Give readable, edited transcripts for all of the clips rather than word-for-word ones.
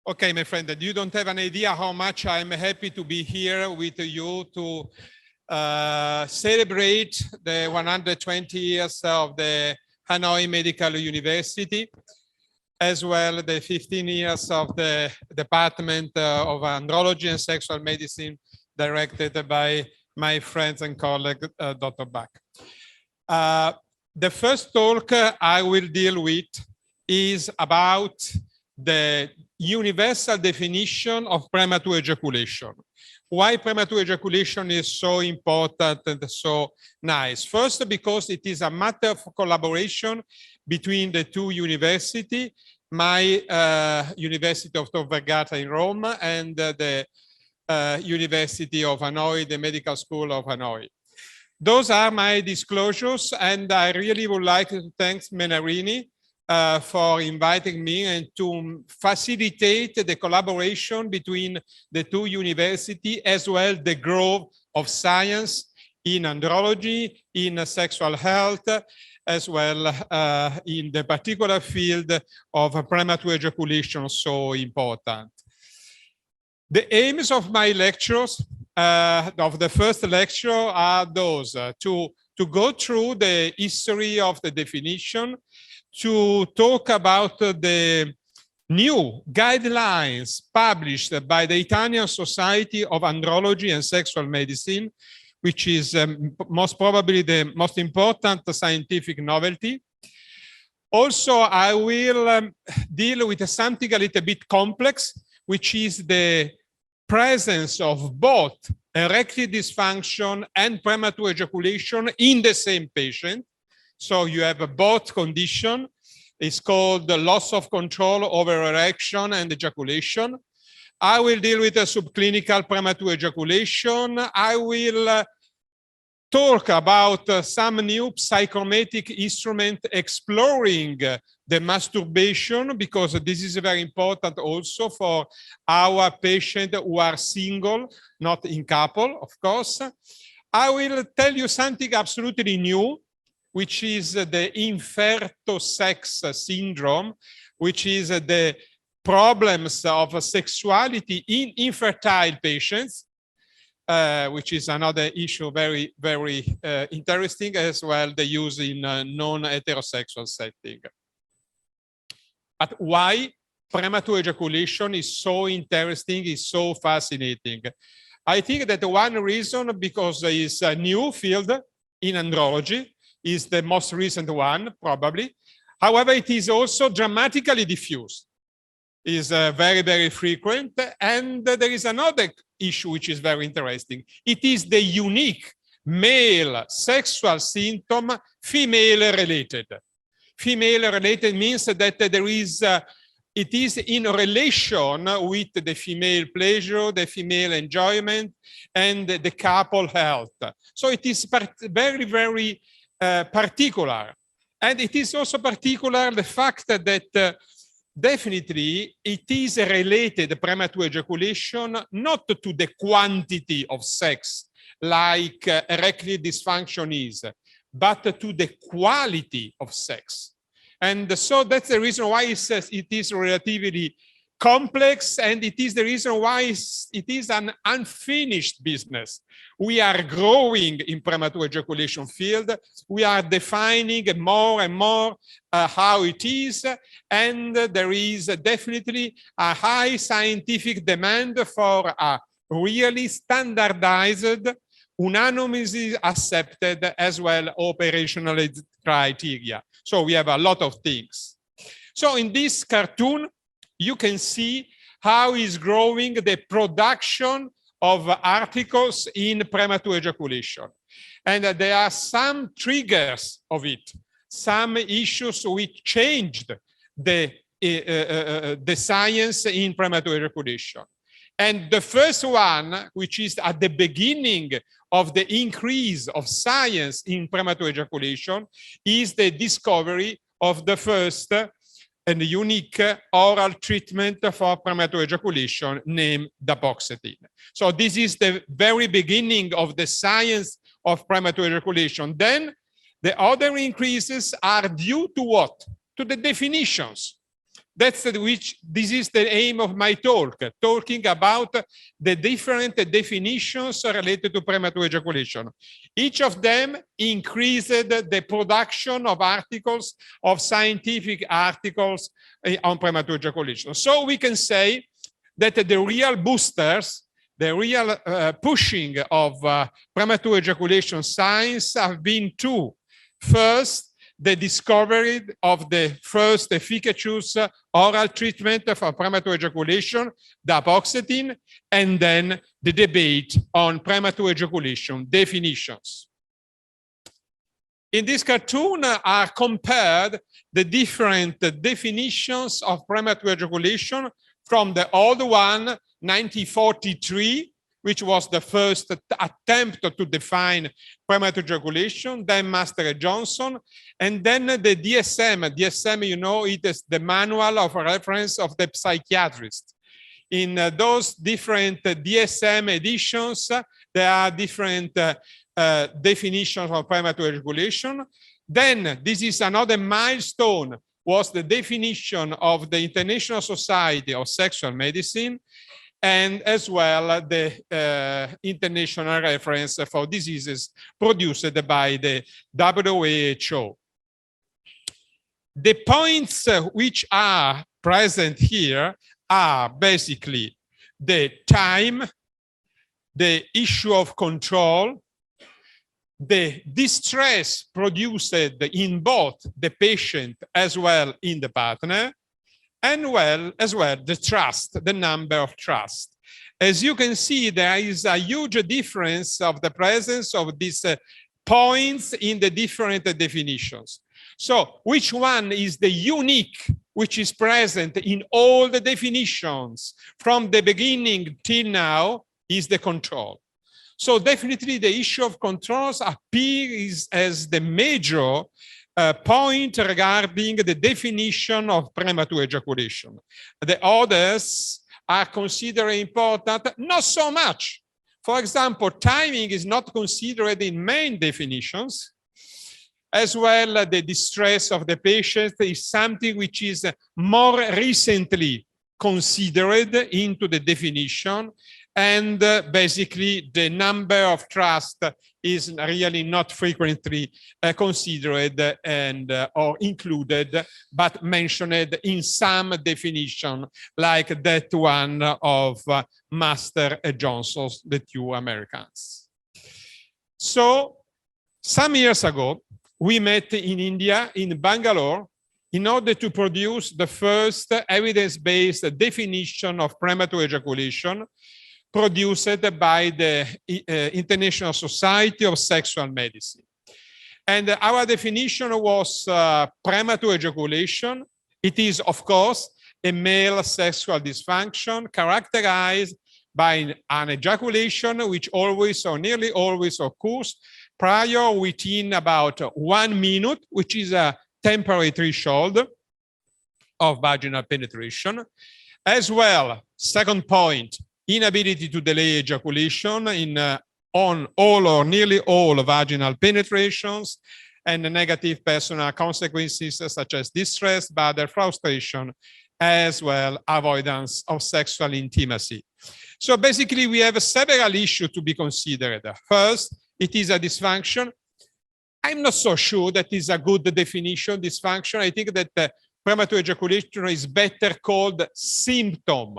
Okay, my friend, you don't have an idea how much I'm happy to be here with you to celebrate the 120 years of the Hanoi Medical University, as well the 15 years of the Department of Andrology and Sexual Medicine, directed by my friends and colleague, Dr. Bach. The first talk I will deal with is about the universal definition of premature ejaculation. Why premature ejaculation is so important and so nice? First, because it is a matter of collaboration between the two universities, my University of Tor Vergata in Rome and the University of Hanoi, the Medical School of Hanoi. Those are my disclosures, and I really would like to thank Menarini for inviting me and to facilitate the collaboration between the two universities, as well the growth of science in andrology, in sexual health, as well in the particular field of premature ejaculation, so important. The aims of my lectures, of the first lecture, are those to go through the history of the definition, to talk about the new guidelines published by the Italian Society of Andrology and Sexual Medicine, which is most probably the most important scientific novelty. Also, I will deal with something a little bit complex, which is the presence of both erectile dysfunction and premature ejaculation in the same patient. So you have both condition. It's called the loss of control over erection and ejaculation. I will deal with a subclinical premature ejaculation. I will talk about some new psychometric instrument exploring the masturbation, because this is very important also for our patients who are single, not in couple, of course. I will tell you something absolutely new, which is the infertosex syndrome, which is the problems of sexuality in infertile patients, which is another issue very, very interesting, as well the use in non-heterosexual setting. But why premature ejaculation is so interesting, is so fascinating? I think that one reason, because it's a new field in andrology, is the most recent one, probably. However, it is also dramatically diffused, is very, very frequent. And there is another issue which is very interesting. It is the unique male sexual symptom, female-related. Female-related means that there is, it is in relation with the female pleasure, the female enjoyment, and the couple health. So it is very, very particular. And it is also particular the fact that definitely it is related, premature ejaculation, not to the quantity of sex like erectile dysfunction is, but to the quality of sex. And so that's the reason why it is relatively complex, and it is the reason why it is an unfinished business. We are growing in premature ejaculation field. We are defining more and more how it is, and there is definitely a high scientific demand for a really standardized, unanimously accepted, as well operational criteria. So we have a lot of things. So in this cartoon, you can see how is growing the production of articles in premature ejaculation. And there are some triggers of it, some issues which changed the science in premature ejaculation. And the first one, which is at the beginning of the increase of science in premature ejaculation, is the discovery of the first and unique oral treatment for premature ejaculation named daboxetine. So this is the very beginning of the science of premature ejaculation. Then the other increases are due to what? To the definitions. this is the aim of my talk, talking about the different definitions related to premature ejaculation. Each of them increased the production of articles, of scientific articles on premature ejaculation. So we can say that the real boosters, the real pushing of premature ejaculation science have been two. First, the discovery of the first efficacious oral treatment for premature ejaculation, daboxetine, and then the debate on premature ejaculation definitions. In this cartoon are compared the different definitions of premature ejaculation from the old one, 1943, which was the first attempt to define premature ejaculation, then Master Johnson, and then the DSM. DSM, you know, it is the manual of reference of the psychiatrist. In those different DSM editions, there are different definitions of premature ejaculation. Then this is another milestone, was the definition of the International Society of Sexual Medicine, and as well the international reference for diseases produced by the WHO. The points which are present here are basically the time, the issue of control, the distress produced in both the patient as well in the partner, and as well the trust, the number of trust. As you can see, there is a huge difference of the presence of these points in the different definitions. So which one is the unique, which is present in all the definitions from the beginning till now, is the control. So definitely the issue of controls appears as the major point regarding the definition of premature ejaculation. The others are considered important, not so much. For example, timing is not considered in main definitions. As well, the distress of the patient is something which is more recently considered into the definition, and basically the number of trust is really not frequently considered and or included, but mentioned in some definition, like that one of Master Johnson, the two Americans. So some years ago, we met in India, in Bangalore, in order to produce the first evidence-based definition of premature ejaculation produced by the International Society of Sexual Medicine. And our definition was premature ejaculation. It is, of course, a male sexual dysfunction characterized by an ejaculation which always or nearly always occurs prior within about 1 minute, which is a temporary threshold of vaginal penetration. As well, second point, inability to delay ejaculation on all or nearly all vaginal penetrations, and negative personal consequences such as distress, bladder frustration, as well avoidance of sexual intimacy. So basically, we have several issues to be considered. First, it is a dysfunction. I'm not so sure that is a good definition, dysfunction. I think that premature ejaculation is better called symptom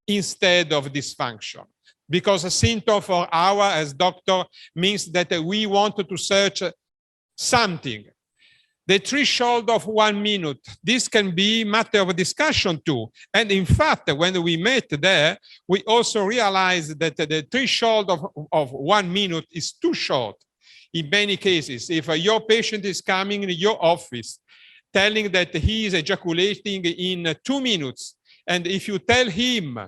instead of dysfunction, because a symptom for our, as doctor, means that we want to search something. The threshold of 1 minute, this can be matter of discussion too. And in fact, when we met there, we also realized that the threshold of 1 minute is too short. In many cases, if your patient is coming in your office telling that he is ejaculating in 2 minutes, and if you tell him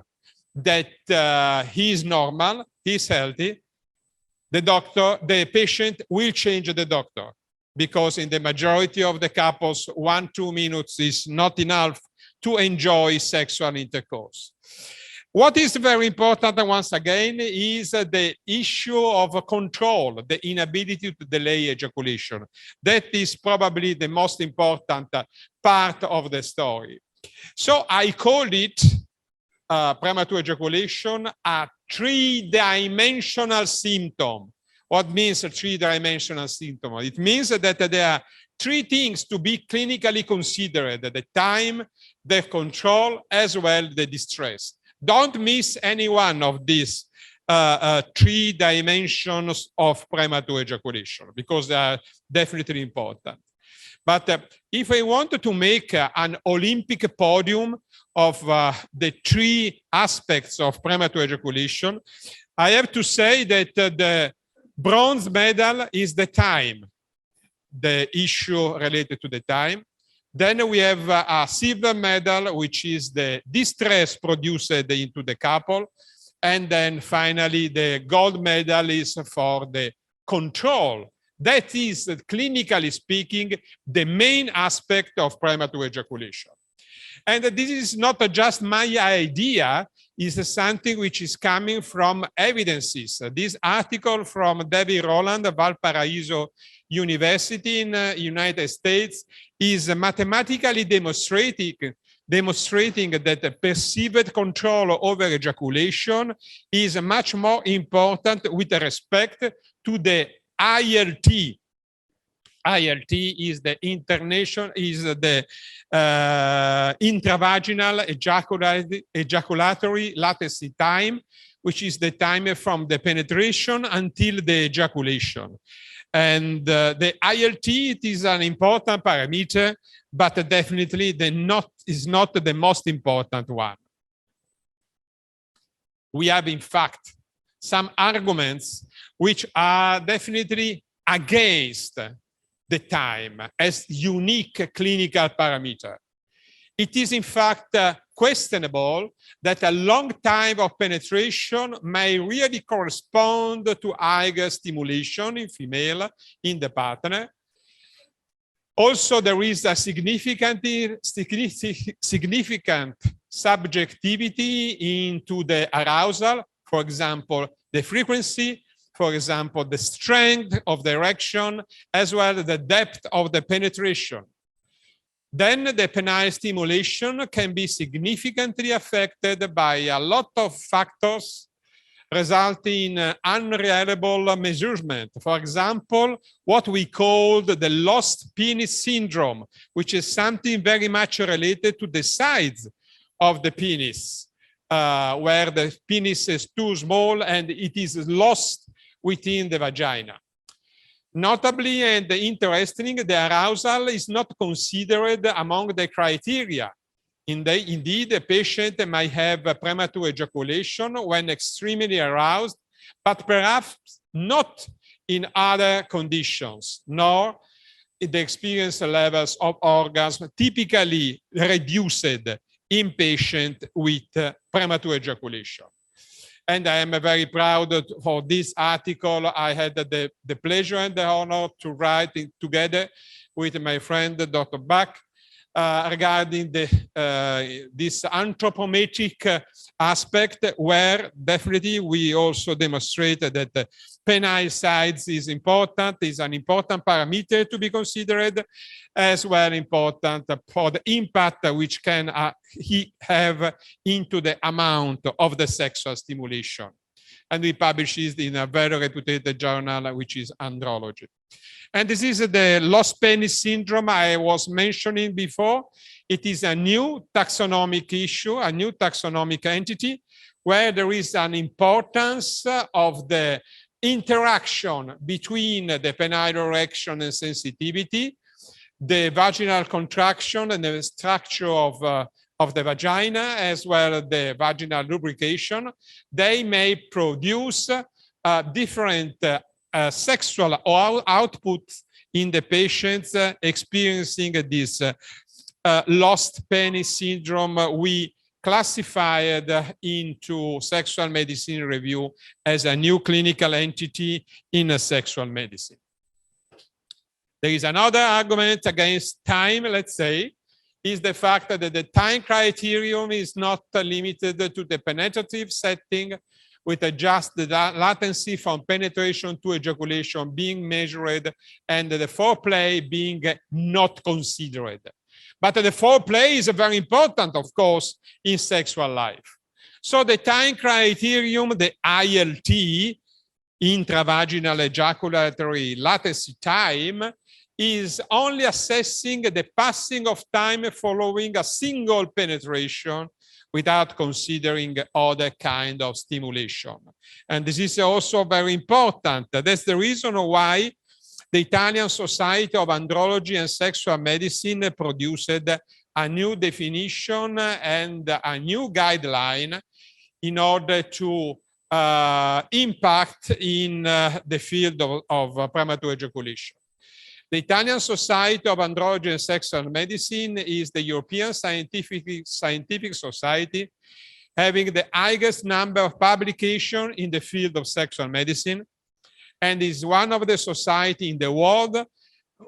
that he is normal, he's healthy, the patient will change the doctor, because in the majority of the couples, 1-2 minutes is not enough to enjoy sexual intercourse. What is very important, once again, is the issue of control, the inability to delay ejaculation. That is probably the most important part of the story. So I called it premature ejaculation a three-dimensional symptom. What means a three-dimensional symptom? It means that there are three things to be clinically considered: the time, the control, as well the distress. Don't miss any one of these three dimensions of premature ejaculation, because they are definitely important. But if I wanted to make an Olympic podium of the three aspects of premature ejaculation, I have to say that the bronze medal is the time, the issue related to the time. Then we have a silver medal, which is the distress produced into the couple. And then finally, the gold medal is for the control. That is, clinically speaking, the main aspect of premature ejaculation. And this is not just my idea, it's something which is coming from evidences. This article from David Rowland, Valparaiso University in the United States, is mathematically demonstrating that perceived control over ejaculation is much more important with respect to the ILT. ILT is the intravaginal ejaculatory latency time, which is the time from the penetration until the ejaculation. And the ILT, it is an important parameter, but definitely is not the most important one. We have, in fact, some arguments which are definitely against the time as unique clinical parameter. It is, in fact, questionable that a long time of penetration may really correspond to higher stimulation in female, in the partner. Also, there is a significant subjectivity into the arousal, for example, the frequency, for example, the strength of the erection, as well as the depth of the penetration. Then the penile stimulation can be significantly affected by a lot of factors, resulting in unreliable measurement. For example, what we call the lost penis syndrome, which is something very much related to the size of the penis, where the penis is too small and it is lost within the vagina. Notably and interestingly, the arousal is not considered among the criteria. Indeed, a patient might have a premature ejaculation when extremely aroused, but perhaps not in other conditions, nor the experience levels of orgasm typically reduced in patients with premature ejaculation. And I am very proud for this article. I had the pleasure and the honor to write it together with my friend, Dr. Bach, regarding this anthropometric aspect, where definitely we also demonstrated that the penile size is important, is an important parameter to be considered, as well important for the impact which can he have into the amount of the sexual stimulation. And we published it in a very reputed journal, which is Andrology. And this is the lost penis syndrome I was mentioning before. It is a new taxonomic issue, a new taxonomic entity, where there is an importance of the interaction between the penile erection and sensitivity, the vaginal contraction and the structure of the vagina, as well as the vaginal lubrication. They may produce different sexual outputs in the patients experiencing this lost penis syndrome. We classified into Sexual Medicine Review as a new clinical entity in sexual medicine. There is another argument against time, let's say, is the fact that the time criterion is not limited to the penetrative setting, with just the latency from penetration to ejaculation being measured and the foreplay being not considered. But the foreplay is very important, of course, in sexual life. So the time criterion, the ILT, intravaginal ejaculatory latency time, is only assessing the passing of time following a single penetration without considering other kind of stimulation. And this is also very important. That's the reason why the Italian Society of Andrology and Sexual Medicine produced a new definition and a new guideline in order to impact in the field of premature ejaculation. The Italian Society of Andrology and Sexual Medicine is the European scientific society having the highest number of publications in the field of sexual medicine, and is one of the society in the world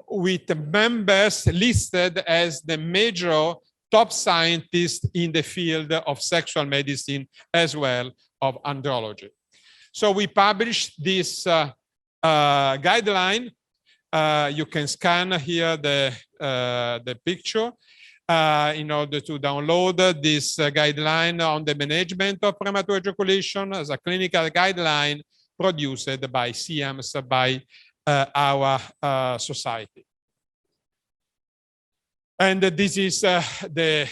with members listed as the major top scientists in the field of sexual medicine as well of andrology. So we published this guideline. You can scan here the picture in order to download this guideline on the management of premature ejaculation as a clinical guideline produced by CMS, by our society. And this is the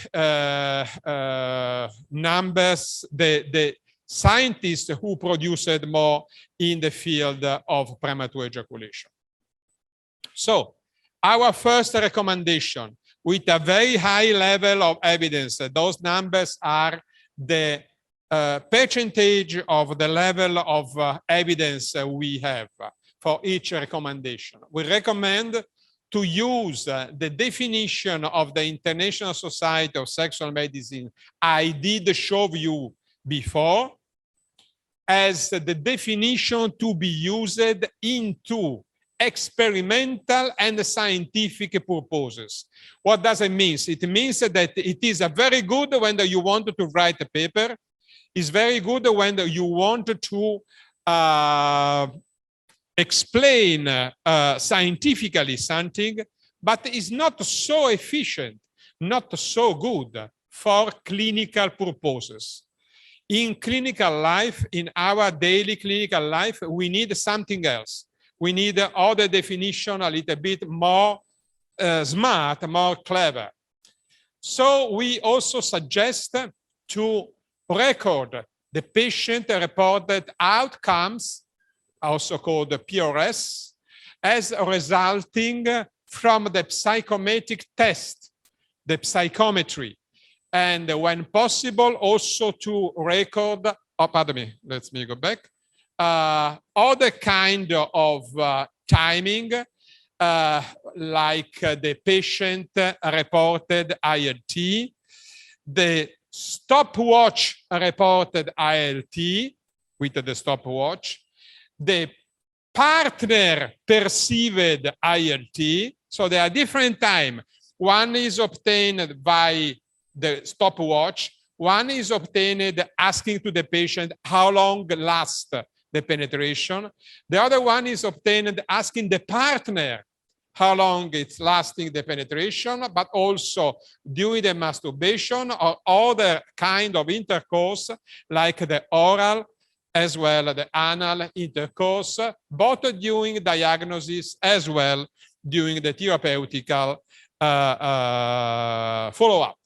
numbers, the scientists who produced more in the field of premature ejaculation. So our first recommendation, with a very high level of evidence, those numbers are the percentage of the level of evidence we have for each recommendation. We recommend to use the definition of the International Society of Sexual Medicine I did show you before as the definition to be used into experimental and scientific purposes. What does it mean? It means that it is very good when you want to write a paper. It's very good when you want to explain scientifically something, but it's not so efficient, not so good for clinical purposes. In clinical life, in our daily clinical life, we need something else. We need other definition, a little bit more smart, more clever. So we also suggest to record the patient-reported outcomes, also called the PRS, as resulting from the psychometric test, the psychometry. And when possible, also to record, oh, pardon me, let me go back. Other kind of timing, like the patient-reported ILT, the stopwatch reported ILT with the stopwatch, the partner perceived ILT. So there are different times. One is obtained by the stopwatch. One is obtained asking to the patient how long lasts the penetration. The other one is obtained asking the partner how long it's lasting the penetration, but also during the masturbation or other kind of intercourse, like the oral as well as the anal intercourse, both during diagnosis as well during the therapeutical follow-up.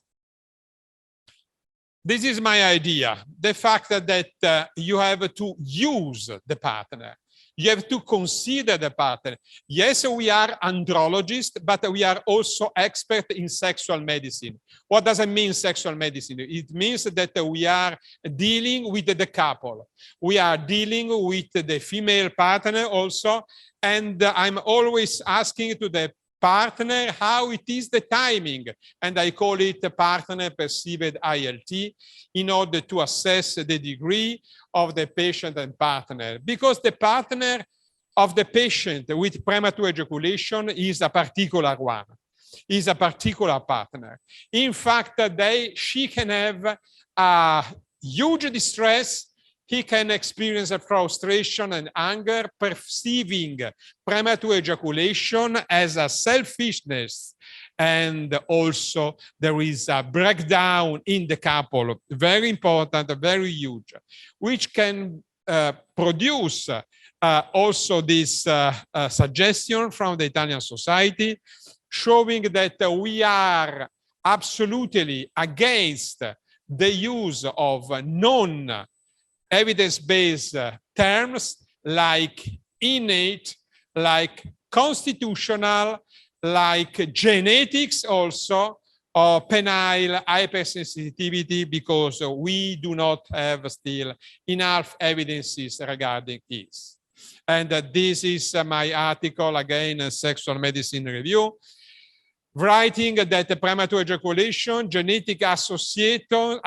This is my idea, the fact that you have to use the partner. You have to consider the partner. Yes, we are andrologists, but we are also experts in sexual medicine. What does it mean, sexual medicine? It means that we are dealing with the couple. We are dealing with the female partner also. And I'm always asking to the partner how it is the timing. And I call it the partner perceived ILT in order to assess the degree of the patient and partner, because the partner of the patient with premature ejaculation is a particular one, is a particular partner. In fact, she can have a huge distress. He can experience a frustration and anger, perceiving premature ejaculation as a selfishness, and also there is a breakdown in the couple, very important, very huge, which can produce also this suggestion from the Italian society, showing that we are absolutely against the use of non-evidence-based terms like innate, like constitutional, like genetics also, or penile hypersensitivity, because we do not have still enough evidences regarding this. And this is my article, again, Sexual Medicine Review, writing that the premature ejaculation genetic association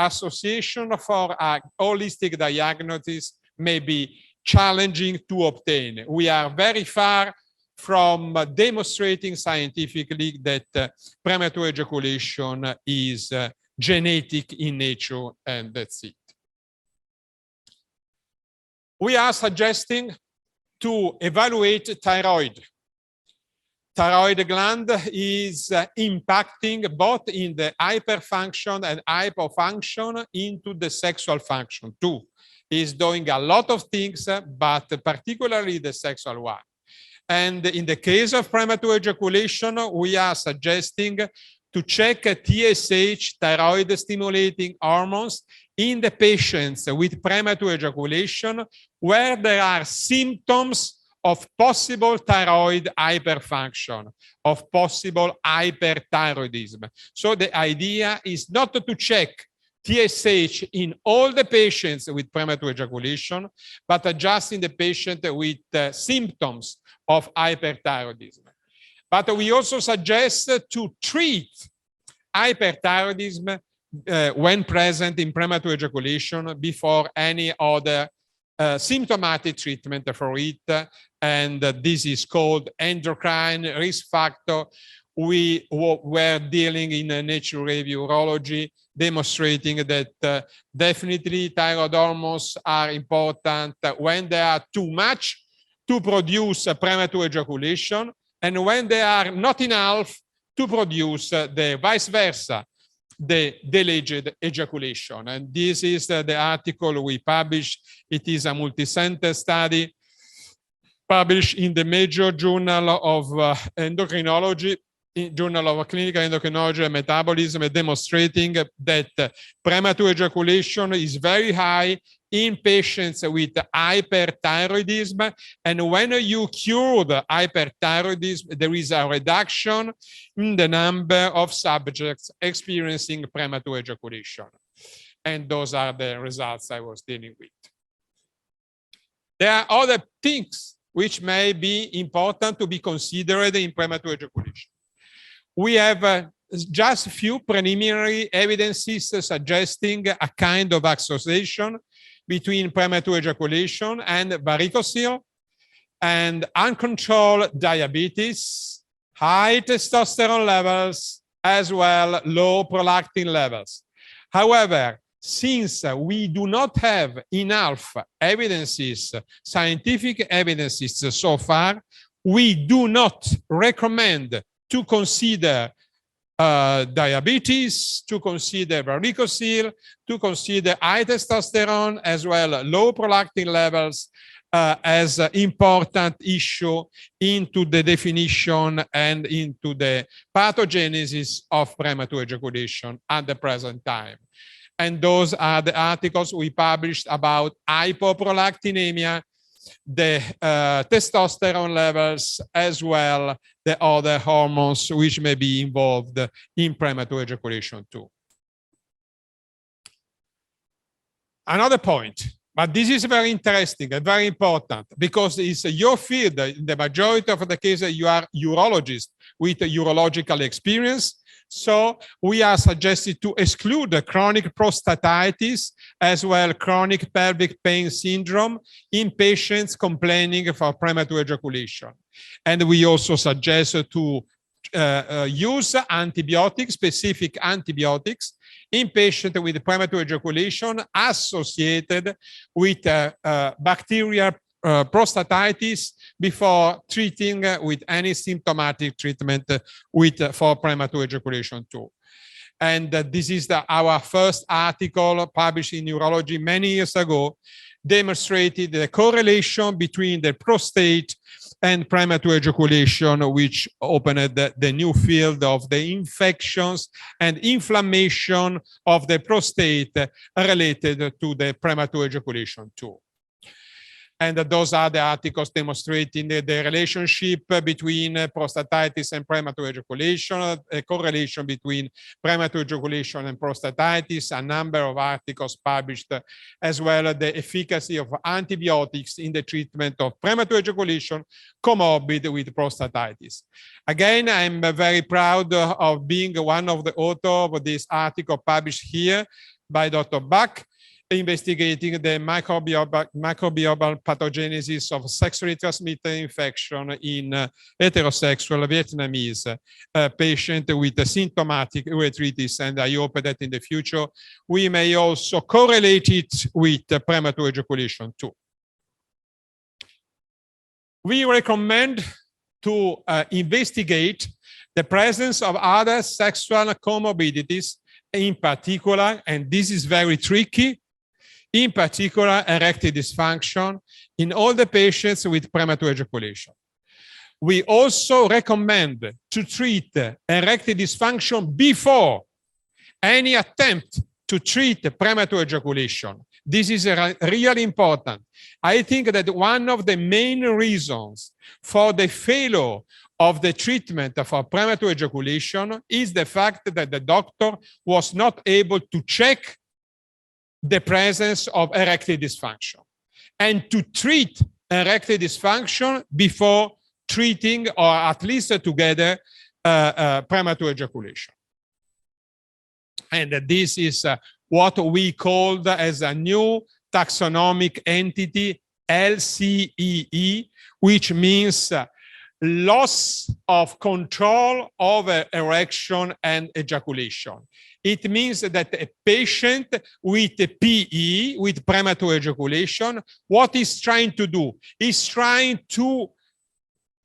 for a holistic diagnosis may be challenging to obtain. We are very far from demonstrating scientifically that premature ejaculation is genetic in nature, and that's it. We are suggesting to evaluate thyroid. Thyroid gland is impacting both in the hyperfunction and hypofunction into the sexual function too. Is doing a lot of things, but particularly the sexual one. And in the case of premature ejaculation, we are suggesting to check TSH, thyroid stimulating hormones, in the patients with premature ejaculation where there are symptoms of possible thyroid hyperfunction, of possible hyperthyroidism. So the idea is not to check TSH in all the patients with premature ejaculation, but just in the patient with symptoms of hyperthyroidism. But we also suggest to treat hyperthyroidism when present in premature ejaculation before any other symptomatic treatment for it. And this is called endocrine risk factor. We were dealing in a Nature Review Urology, demonstrating that definitely thyroid hormones are important when they are too much to produce premature ejaculation, and when they are not enough to produce the vice versa, the delayed ejaculation. And this is the article we published. It is a multi-center study published in the major journal of endocrinology, Journal of Clinical Endocrinology and Metabolism, demonstrating that premature ejaculation is very high in patients with hyperthyroidism. And when you cure the hyperthyroidism, there is a reduction in the number of subjects experiencing premature ejaculation. And those are the results I was dealing with. There are other things which may be important to be considered in premature ejaculation. We have just a few preliminary evidences suggesting a kind of association between premature ejaculation and varicocele and uncontrolled diabetes, high testosterone levels, as well low prolactin levels. However, since we do not have enough evidences, scientific evidences so far, we do not recommend to consider diabetes, to consider varicocele, to consider high testosterone, as well low prolactin levels as an important issue into the definition and into the pathogenesis of premature ejaculation at the present time. And those are the articles we published about hypoprolactinemia, the testosterone levels, as well the other hormones which may be involved in premature ejaculation too. Another point, but this is very interesting and very important because it's your field. In the majority of the cases, you are urologists with urological experience. So we are suggested to exclude chronic prostatitis as well chronic pelvic pain syndrome in patients complaining for premature ejaculation. And we also suggest to use antibiotics, specific antibiotics, in patients with premature ejaculation associated with bacterial prostatitis before treating with any symptomatic treatment for premature ejaculation too. And this is our first article published in Neurology many years ago, demonstrated the correlation between the prostate and premature ejaculation, which opened the new field of the infections and inflammation of the prostate related to the premature ejaculation too. And those are the articles demonstrating the relationship between prostatitis and premature ejaculation, a correlation between premature ejaculation and prostatitis, a number of articles published, as well as the efficacy of antibiotics in the treatment of premature ejaculation comorbid with prostatitis. Again, I'm very proud of being one of the authors of this article published here by Dr. Bach, investigating the microbial pathogenesis of sexually transmitted infection in heterosexual Vietnamese patient with symptomatic urethritis. And I hope that in the future, we may also correlate it with premature ejaculation too. We recommend to investigate the presence of other sexual comorbidities, in particular, and this is very tricky, in particular, erectile dysfunction in all the patients with premature ejaculation. We also recommend to treat erectile dysfunction before any attempt to treat premature ejaculation. This is really important. I think that one of the main reasons for the failure of the treatment for premature ejaculation is the fact that the doctor was not able to check the presence of erectile dysfunction and to treat erectile dysfunction before treating, or at least together, premature ejaculation. And this is what we called as a new taxonomic entity, LCEE, which means loss of control over erection and ejaculation. It means that a patient with PE, with premature ejaculation, what he's trying to do is trying to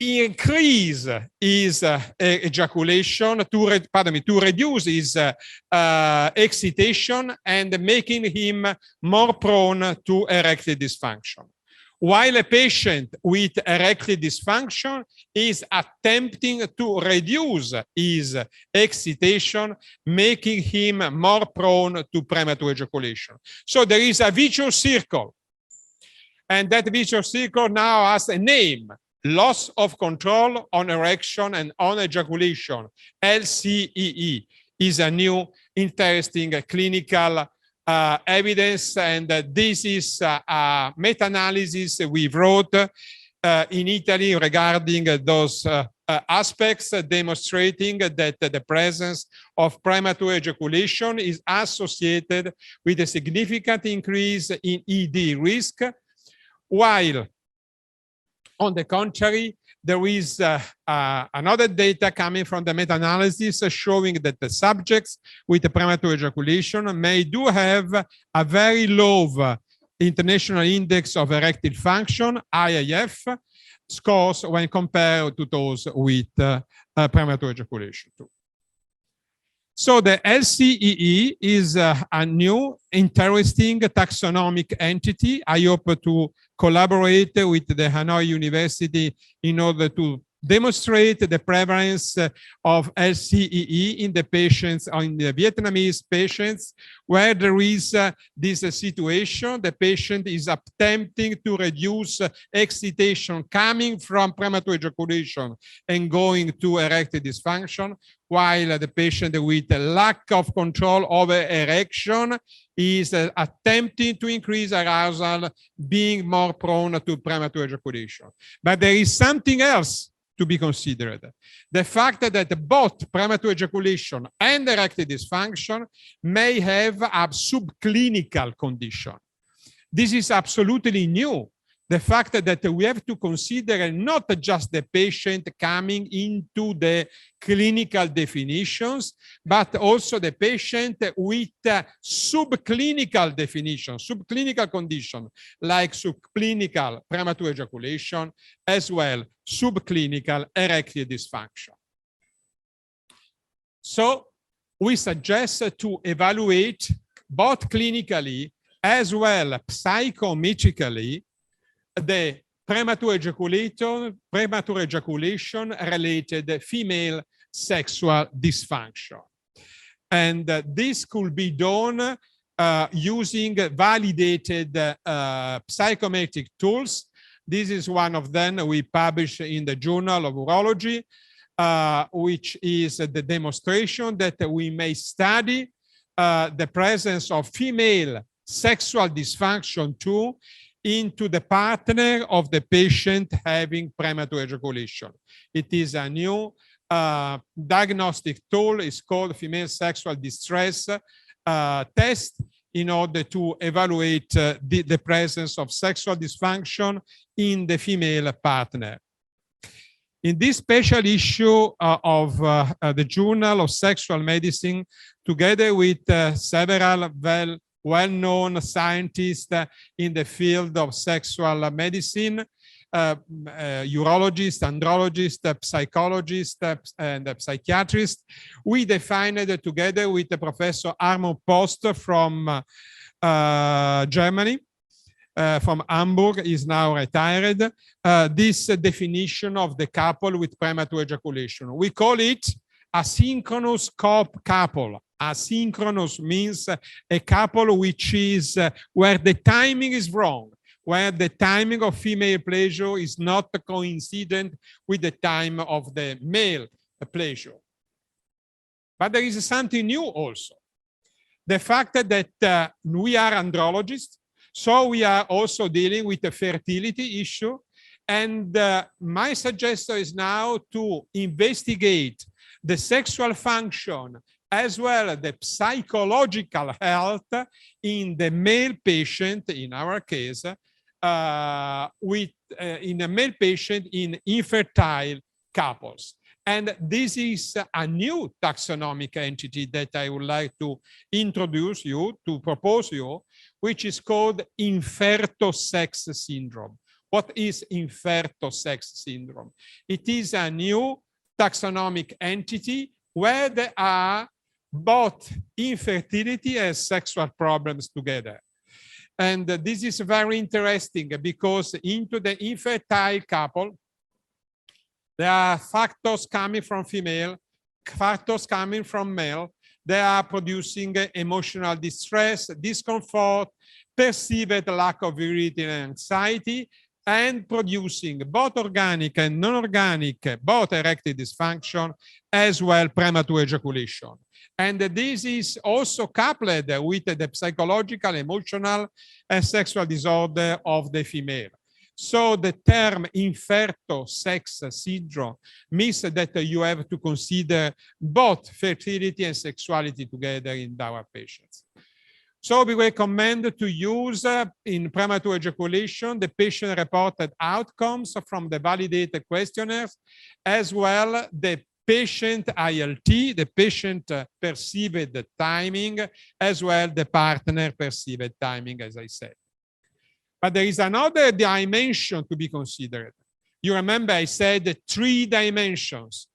increase his ejaculation, to reduce his excitation and making him more prone to erectile dysfunction. While a patient with erectile dysfunction is attempting to reduce his excitation, making him more prone to premature ejaculation. So there is a vicious circle. And that vicious circle now has a name: loss of control on erection and on ejaculation. LCEE is a new interesting clinical evidence, and this is a meta-analysis we wrote in Italy regarding those aspects, demonstrating that the presence of premature ejaculation is associated with a significant increase in ED risk, while on the contrary, there is another data coming from the meta-analysis showing that the subjects with premature ejaculation may do have a very low International Index of Erectile Function, IIF, scores when compared to those with premature ejaculation too. So the LCEE is a new, interesting taxonomic entity. I hope to collaborate with the Hanoi University in order to demonstrate the prevalence of LCEE in the patients, in the Vietnamese patients, where there is this situation. The patient is attempting to reduce excitation coming from premature ejaculation and going to erectile dysfunction, while the patient with a lack of control over erection is attempting to increase arousal, being more prone to premature ejaculation. But there is something else to be considered. The fact that both premature ejaculation and erectile dysfunction may have a subclinical condition. This is absolutely new. the fact that we have to consider not just the patient coming into the clinical definitions, but also the patient with subclinical definition, subclinical condition, like subclinical premature ejaculation, as well subclinical erectile dysfunction. So we suggest to evaluate both clinically as well psychometrically the premature ejaculation related female sexual dysfunction. And this could be done using validated psychometric tools. This is one of them we published in the Journal of Urology, which is the demonstration that we may study the presence of female sexual dysfunction too into the partner of the patient having premature ejaculation. It is a new diagnostic tool. It's called female sexual distress test in order to evaluate the presence of sexual dysfunction in the female partner. In this special issue of the Journal of Sexual Medicine, together with several well-known scientists in the field of sexual medicine, urologists, andrologists, psychologists, and psychiatrists, we defined together with Professor Armand Post from Germany, from Hamburg, is now retired, this definition of the couple with premature ejaculation. We call it asynchronous couple. Asynchronous means a couple which is where the timing is wrong, where the timing of female pleasure is not coincident with the time of the male pleasure. But there is something new also. The fact that we are andrologists, so we are also dealing with a fertility issue. And my suggestion is now to investigate the sexual function as well as the psychological health in the male patient, in our case, in a male patient in infertile couples. And this is a new taxonomic entity that I would like to introduce you, to propose you, which is called inferto-sex syndrome. What is inferto-sex syndrome? It is a new taxonomic entity where there are both infertility and sexual problems together. And this is very interesting because into the infertile couple, there are factors coming from female, factors coming from male. They are producing emotional distress, discomfort, perceived lack of virility and anxiety, and producing both organic and non-organic, both erectile dysfunction, as well premature ejaculation. And this is also coupled with the psychological, emotional, and sexual disorder of the female. So the term inferto-sex syndrome means that you have to consider both fertility and sexuality together in our patients. So we recommend to use in premature ejaculation the patient-reported outcomes from the validated questionnaires, as well the patient ILT, the patient perceived timing, as well the partner perceived timing, as I said. But there is another dimension to be considered. You remember I said 3 dimensions: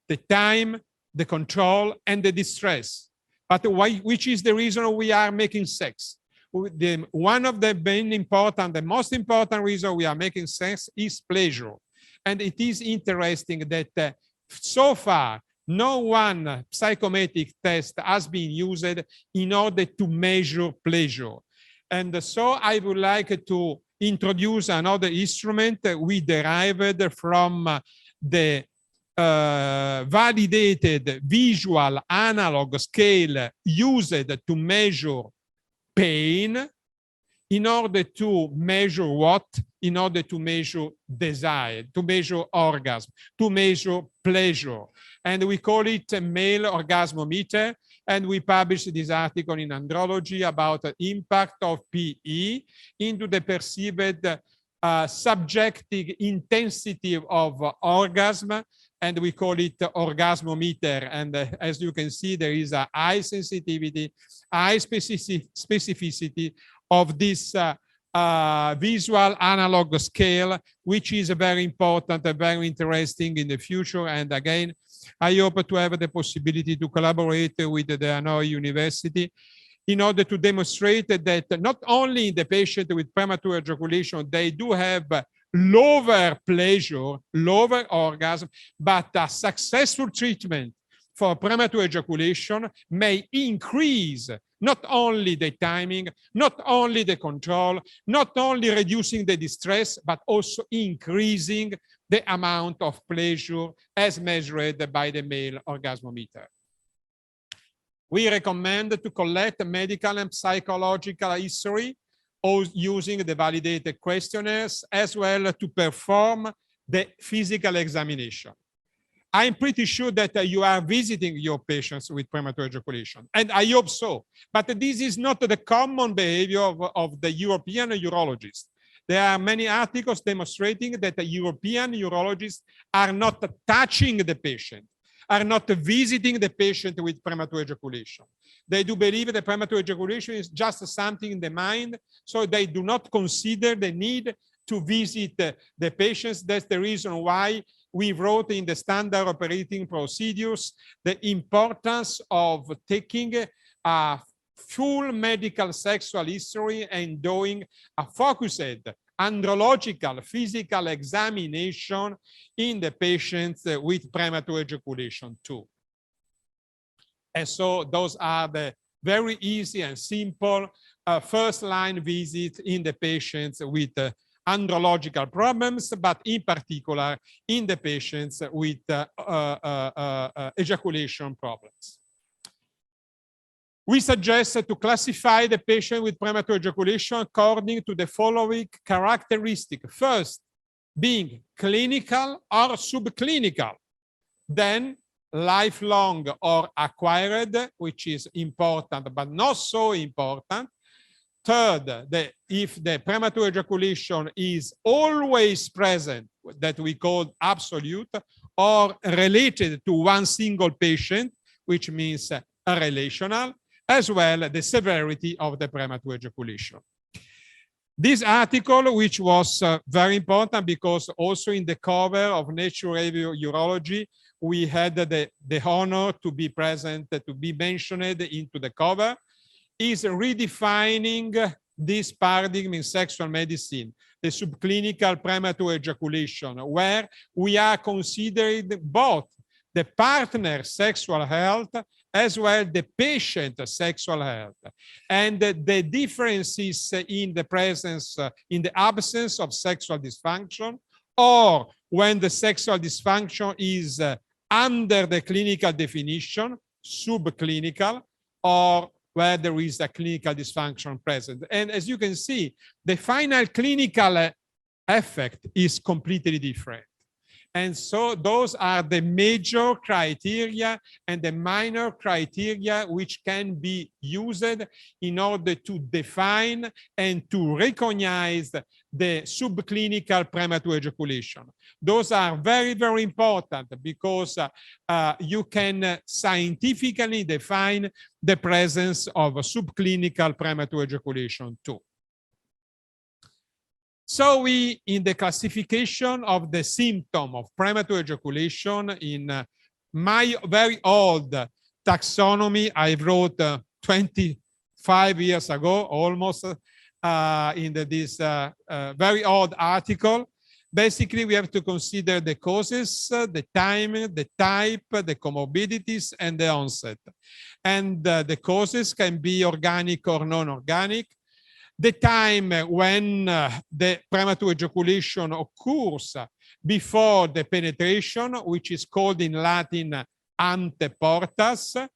the time, the control, and the distress. But which is the reason we are making sex? One of the main important, the most important reason we are making sex is pleasure. And it is interesting that so far, no one psychometric test has been used in order to measure pleasure. And so I would like to introduce another instrument we derived from the validated visual analog scale used to measure pain in order to measure what? In order to measure desire, to measure orgasm, to measure pleasure. And we call it a male orgasmometer. And we published this article in Andrology about the impact of PE into the perceived subjective intensity of orgasm, and we call it orgasmometer. And as you can see, there is a high sensitivity, high specificity of this visual analog scale, which is very important and very interesting in the future. And again, I hope to have the possibility to collaborate with the Hanoi University in order to demonstrate that not only in the patient with premature ejaculation, they do have lower pleasure, lower orgasm, but a successful treatment for premature ejaculation may increase not only the timing, not only the control, not only reducing the distress, but also increasing the amount of pleasure as measured by the male orgasmometer. We recommend to collect medical and psychological history using the validated questionnaires, as well to perform the physical examination. I'm pretty sure that you are visiting your patients with premature ejaculation, and I hope so. But this is not the common behavior of the European urologists. There are many articles demonstrating that the European urologists are not touching the patient, are not visiting the patient with premature ejaculation. They do believe that premature ejaculation is just something in the mind, so they do not consider the need to visit the patients. That's the reason why we wrote in the standard operating procedures the importance of taking a full medical sexual history and doing a focused andrological physical examination in the patients with premature ejaculation too. And so those are the very easy and simple first-line visits in the patients with andrological problems, but in particular in the patients with ejaculation problems. We suggest to classify the patient with premature ejaculation according to the following characteristics. First, being clinical or subclinical, then lifelong or acquired, which is important but not so important. Third, if the premature ejaculation is always present, that we call absolute, or related to one single patient, which means relational, as well the severity of the premature ejaculation. This article, which was very important because also in the cover of Nature Review Urology, we had the honor to be present, to be mentioned into the cover, is redefining this paradigm in sexual medicine, the subclinical premature ejaculation, where we are considering both the partner sexual health as well the patient sexual health, and the differences in the presence, in the absence of sexual dysfunction, or when the sexual dysfunction is under the clinical definition, subclinical, or where there is a clinical dysfunction present. And as you can see, the final clinical effect is completely different. And so those are the major criteria and the minor criteria which can be used in order to define and to recognize the subclinical premature ejaculation. Those are very, very important because you can scientifically define the presence of subclinical premature ejaculation too. So we, in the classification of the symptom of premature ejaculation in my very old taxonomy, I wrote 25 years ago, almost, in this very old article. Basically, we have to consider the causes, the time, the type, the comorbidities, and the onset. And the causes can be organic or non-organic. The time when the premature ejaculation occurs before the penetration, which is called in Latin ante portas,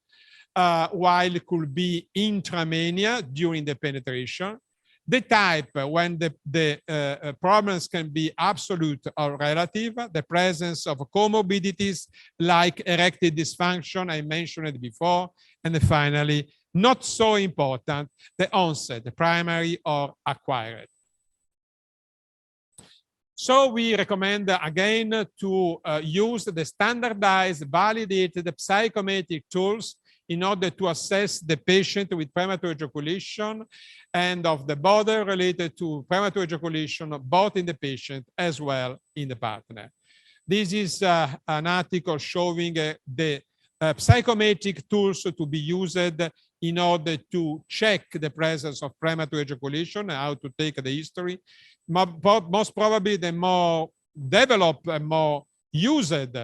while it could be intramania during the penetration. The type when the problems can be absolute or relative, the presence of comorbidities like erectile dysfunction, I mentioned it before, and finally, not so important, the onset, the primary or acquired. So we recommend again to use the standardized, validated psychometric tools in order to assess the patient with premature ejaculation and of the bother related to premature ejaculation, both in the patient as well in the partner. This is an article showing the psychometric tools to be used in order to check the presence of premature ejaculation and how to take the history. Most probably the more developed and more used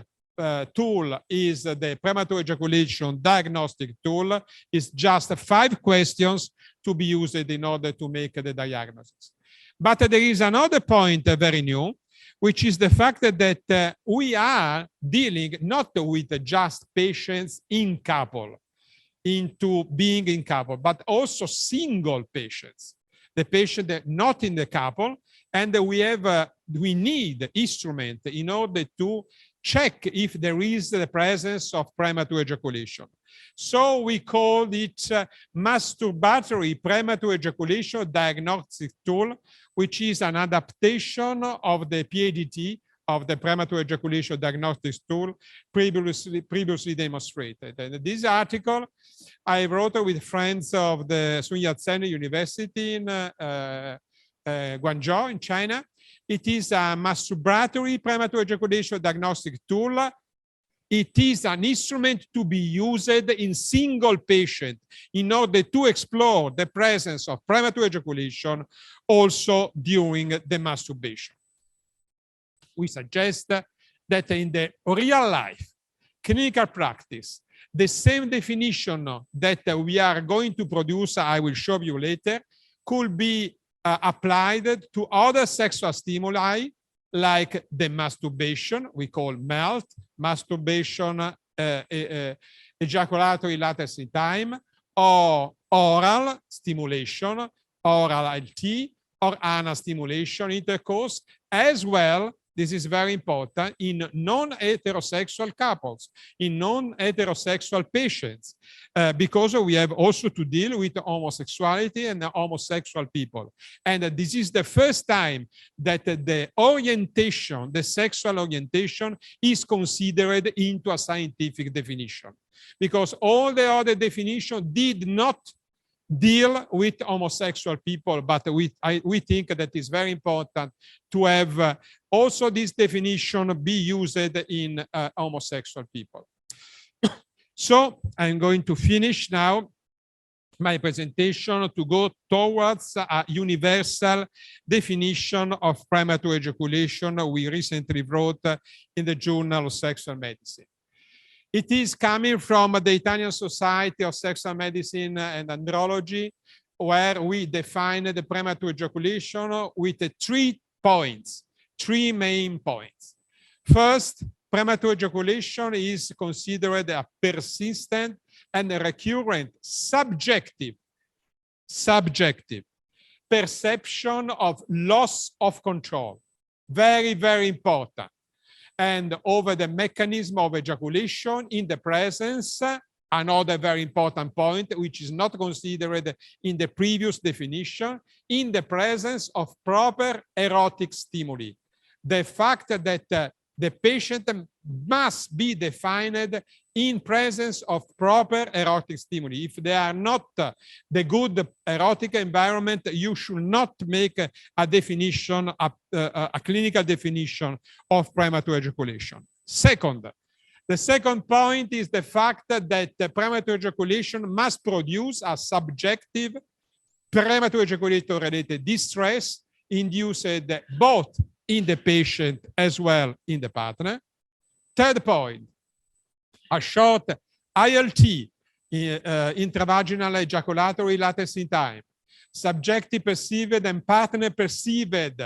tool is the premature ejaculation diagnostic tool. It's just 5 questions to be used in order to make the diagnosis. But there is another point very new, which is the fact that we are dealing not with just patients in couple, into being in couple, but also single patients, the patient that not in the couple, and we need instrument in order to check if there is the presence of premature ejaculation. So we call it masturbatory premature ejaculation diagnostic tool, which is an adaptation of the PADT, of the premature ejaculation diagnostic tool previously demonstrated. And this article I wrote with friends of the Sun Yat-sen University in Guangzhou in China. It is a masturbatory premature ejaculation diagnostic tool. It is an instrument to be used in single patient in order to explore the presence of premature ejaculation also during the masturbation. We suggest that in the real life, clinical practice, the same definition that we are going to produce, I will show you later, could be applied to other sexual stimuli like the masturbation, we call MELT, masturbation ejaculatory latency time, or oral stimulation, oral LT, or anal stimulation intercourse, as well. This is very important in non-heterosexual couples, in non-heterosexual patients, because we have also to deal with homosexuality and homosexual people. And this is the first time that the orientation, the sexual orientation, is considered into a scientific definition, because all the other definitions did not deal with homosexual people, but we think that it's very important to have also this definition be used in homosexual people. So I'm going to finish now my presentation to go towards a universal definition of premature ejaculation we recently wrote in the Journal of Sexual Medicine. It is coming from the Italian Society of Sexual Medicine and Andrology, where we define the premature ejaculation with 3 points, 3 main points. First, premature ejaculation is considered a persistent and recurrent subjective perception of loss of control. Very, very important. And over the mechanism of ejaculation in the presence, another very important point, which is not considered in the previous definition, in the presence of proper erotic stimuli. The fact that the patient must be defined in presence of proper erotic stimuli. If they are not the good erotic environment, you should not make a definition, a clinical definition of premature ejaculation. Second, the second point is the fact that the premature ejaculation must produce a subjective premature ejaculation-related distress induced both in the patient as well in the partner. Third point, a short ILT, intravaginal ejaculatory latency time, subjective perceived and partner perceived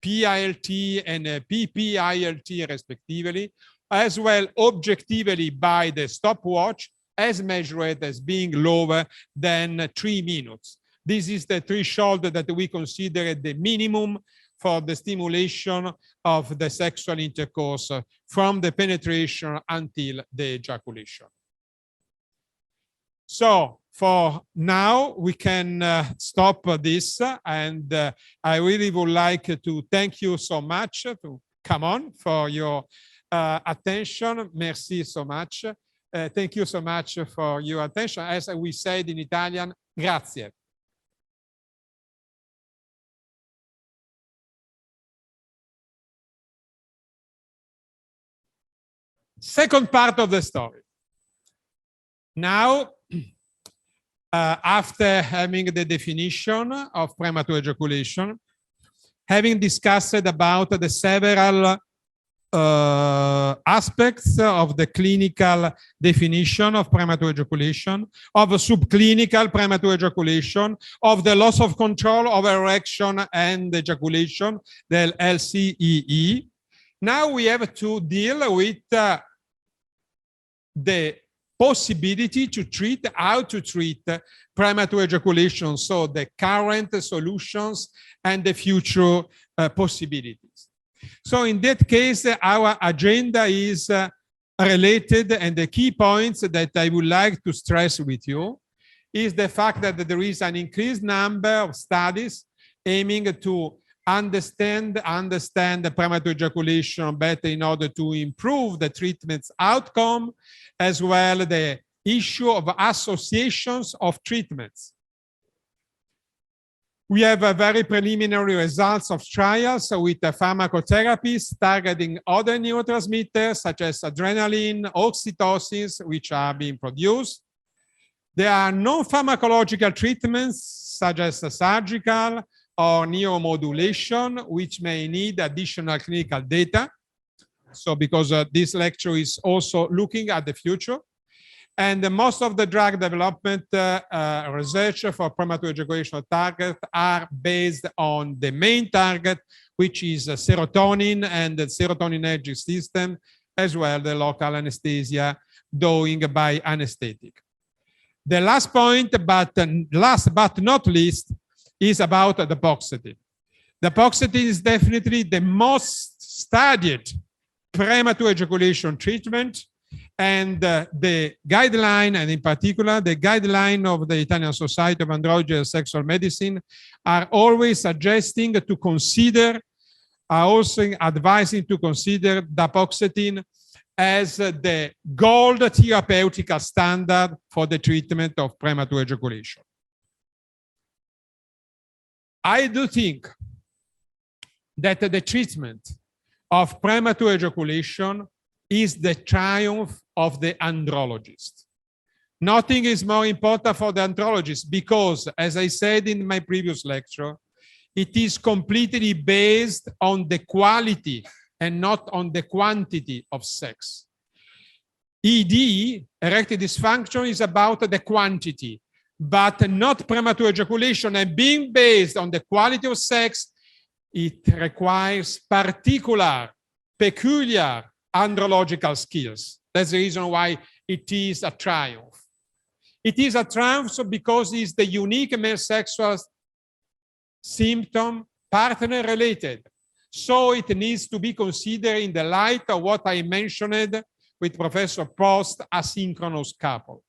PILT and PPILT respectively, as well objectively by the stopwatch as measured as being lower than 3 minutes. This is the threshold that we consider the minimum for the stimulation of the sexual intercourse from the penetration until the ejaculation. So for now, we can stop this. And I really would like to thank you so much to come on for your attention. Merci so much. Thank you so much for your attention. As we said in Italian, grazie. Second part of the story. Now, after having the definition of premature ejaculation, having discussed about the several aspects of the clinical definition of premature ejaculation, of subclinical premature ejaculation, of the loss of control of erection and ejaculation, the LCEE. Now we have to deal with the possibility to treat, how to treat premature ejaculation, so the current solutions and the future possibilities. So in that case, our agenda is related, and the key points that I would like to stress with you is the fact that there is an increased number of studies aiming to understand the premature ejaculation better in order to improve the treatment's outcome, as well the issue of associations of treatments. We have a very preliminary results of trials with pharmacotherapies targeting other neurotransmitters such as adrenaline, oxytocin, which are being produced. There are non-pharmacological treatments such as surgical or neuromodulation, which may need additional clinical data. So because this lecture is also looking at the future. And most of the drug development research for premature ejaculation target are based on the main target, which is serotonin and the serotonergic system, as well the local anesthesia doing by anesthetic. The last point, but last but not least, is about the Duloxetine. The Duloxetine is definitely the most studied premature ejaculation treatment, and the guideline, and in particular the guideline of the Italian Society of Andrology and Sexual Medicine, are always suggesting to consider, are also advising to consider Duloxetine as the gold therapeutic standard for the treatment of premature ejaculation. I do think that the treatment of premature ejaculation is the triumph of the andrologist. Nothing is more important for the andrologist because, as I said in my previous lecture, it is completely based on the quality and not on the quantity of sex. ED, erectile dysfunction, is about the quantity, but not premature ejaculation. And being based on the quality of sex, it requires particular, peculiar andrological skills. That's the reason why it is a triumph. It is a triumph because it's the unique male sexual symptom partner related. So it needs to be considered in the light of what I mentioned with Professor Post, asynchronous couple.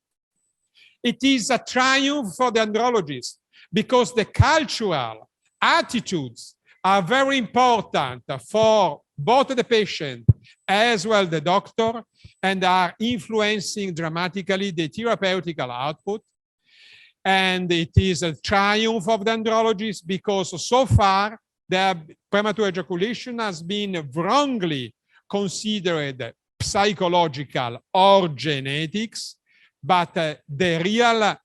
It is a triumph for the andrologist because the cultural attitudes are very important for both the patient as well the doctor, and are influencing dramatically the therapeutical output. And it is a triumph of the andrologist because so far the premature ejaculation has been wrongly considered psychological or genetics, but the real